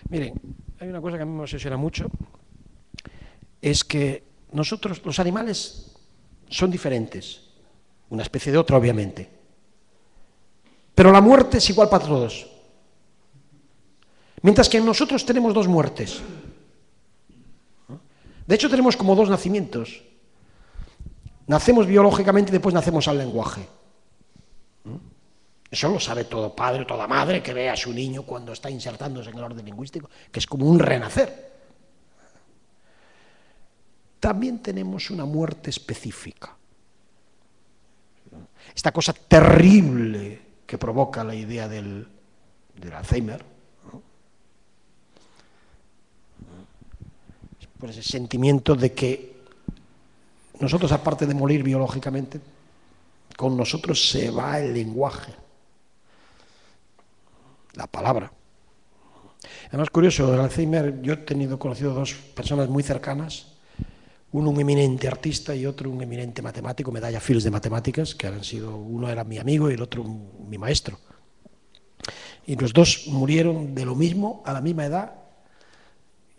Miren, hay una cosa que a mí me obsesiona mucho, es que nosotros, los animales, son diferentes, una especie de otra, obviamente, pero la muerte es igual para todos. Mientras que nosotros tenemos dos muertes. De hecho, tenemos como dos nacimientos. Nacemos biológicamente y después nacemos al lenguaje. Eso lo sabe todo padre, toda madre que ve a su niño cuando está insertándose en el orden lingüístico, que es como un renacer. También tenemos una muerte específica. Esta cosa terrible que provoca la idea del Alzheimer, por ese sentimiento de que nosotros, aparte de morir biológicamente, con nosotros se va el lenguaje, la palabra. Además, curioso, el Alzheimer, yo he conocido dos personas muy cercanas, uno un eminente artista y otro un eminente matemático, medalla Fields de matemáticas, que han sido, uno era mi amigo y el otro mi maestro. Y los dos murieron de lo mismo, a la misma edad,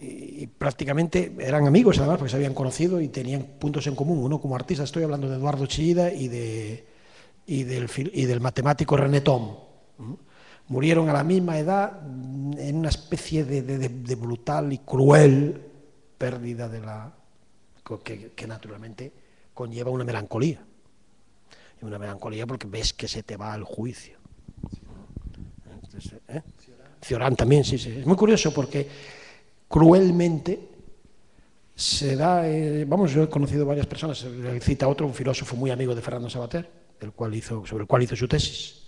y prácticamente eran amigos además, porque se habían conocido y tenían puntos en común. Uno como artista, estoy hablando de Eduardo Chillida y del matemático René Thom. Murieron a la misma edad en una especie de brutal y cruel pérdida que naturalmente conlleva una melancolía. Y una melancolía porque ves que se te va el juicio. Entonces, Cioran también, sí. Es muy curioso porque cruelmente se da, yo he conocido varias personas, cita otro, un filósofo muy amigo de Fernando Savater, sobre el cual hizo su tesis.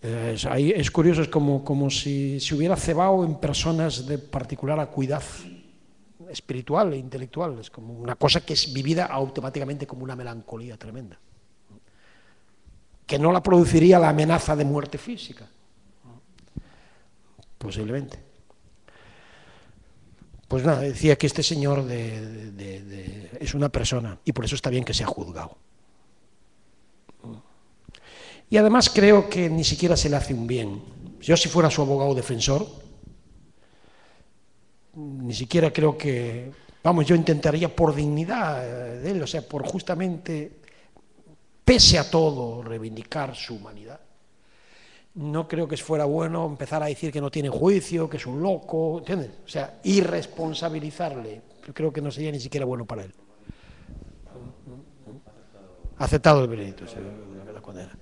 Es curioso, es como si se hubiera cebado en personas de particular acuidad espiritual e intelectual, es como una cosa que es vivida automáticamente como una melancolía tremenda, que no la produciría la amenaza de muerte física, posiblemente. Pues nada, decía que este señor es una persona y por eso está bien que sea juzgado. Y además creo que ni siquiera se le hace un bien. Yo si fuera su abogado defensor, ni siquiera creo que, yo intentaría por dignidad de él, o sea, por justamente, pese a todo, reivindicar su humanidad. No creo que fuera bueno empezar a decir que no tiene juicio, que es un loco, ¿entiendes? O sea, irresponsabilizarle. Yo creo que no sería ni siquiera bueno para él. aceptado el veredicto, la condena.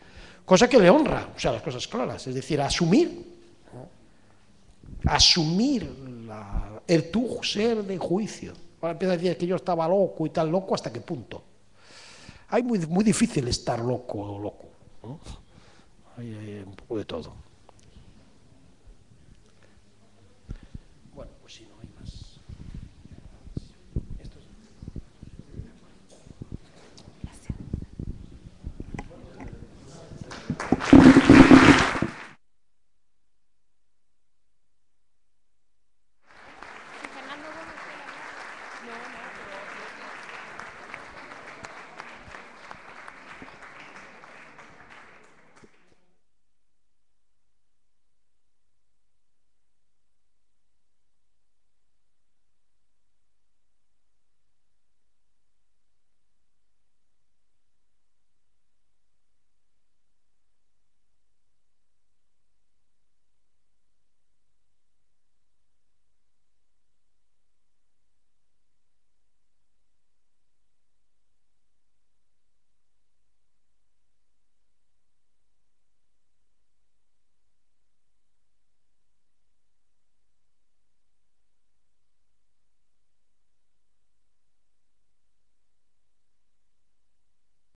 Cosa que le honra, o sea, las cosas claras, es decir, asumir, ¿no? Asumir el tu ser de juicio. Ahora empieza a decir que yo estaba loco y tal, loco, ¿hasta qué punto? Hay muy difícil estar loco, ¿no? Hay un poco de todo.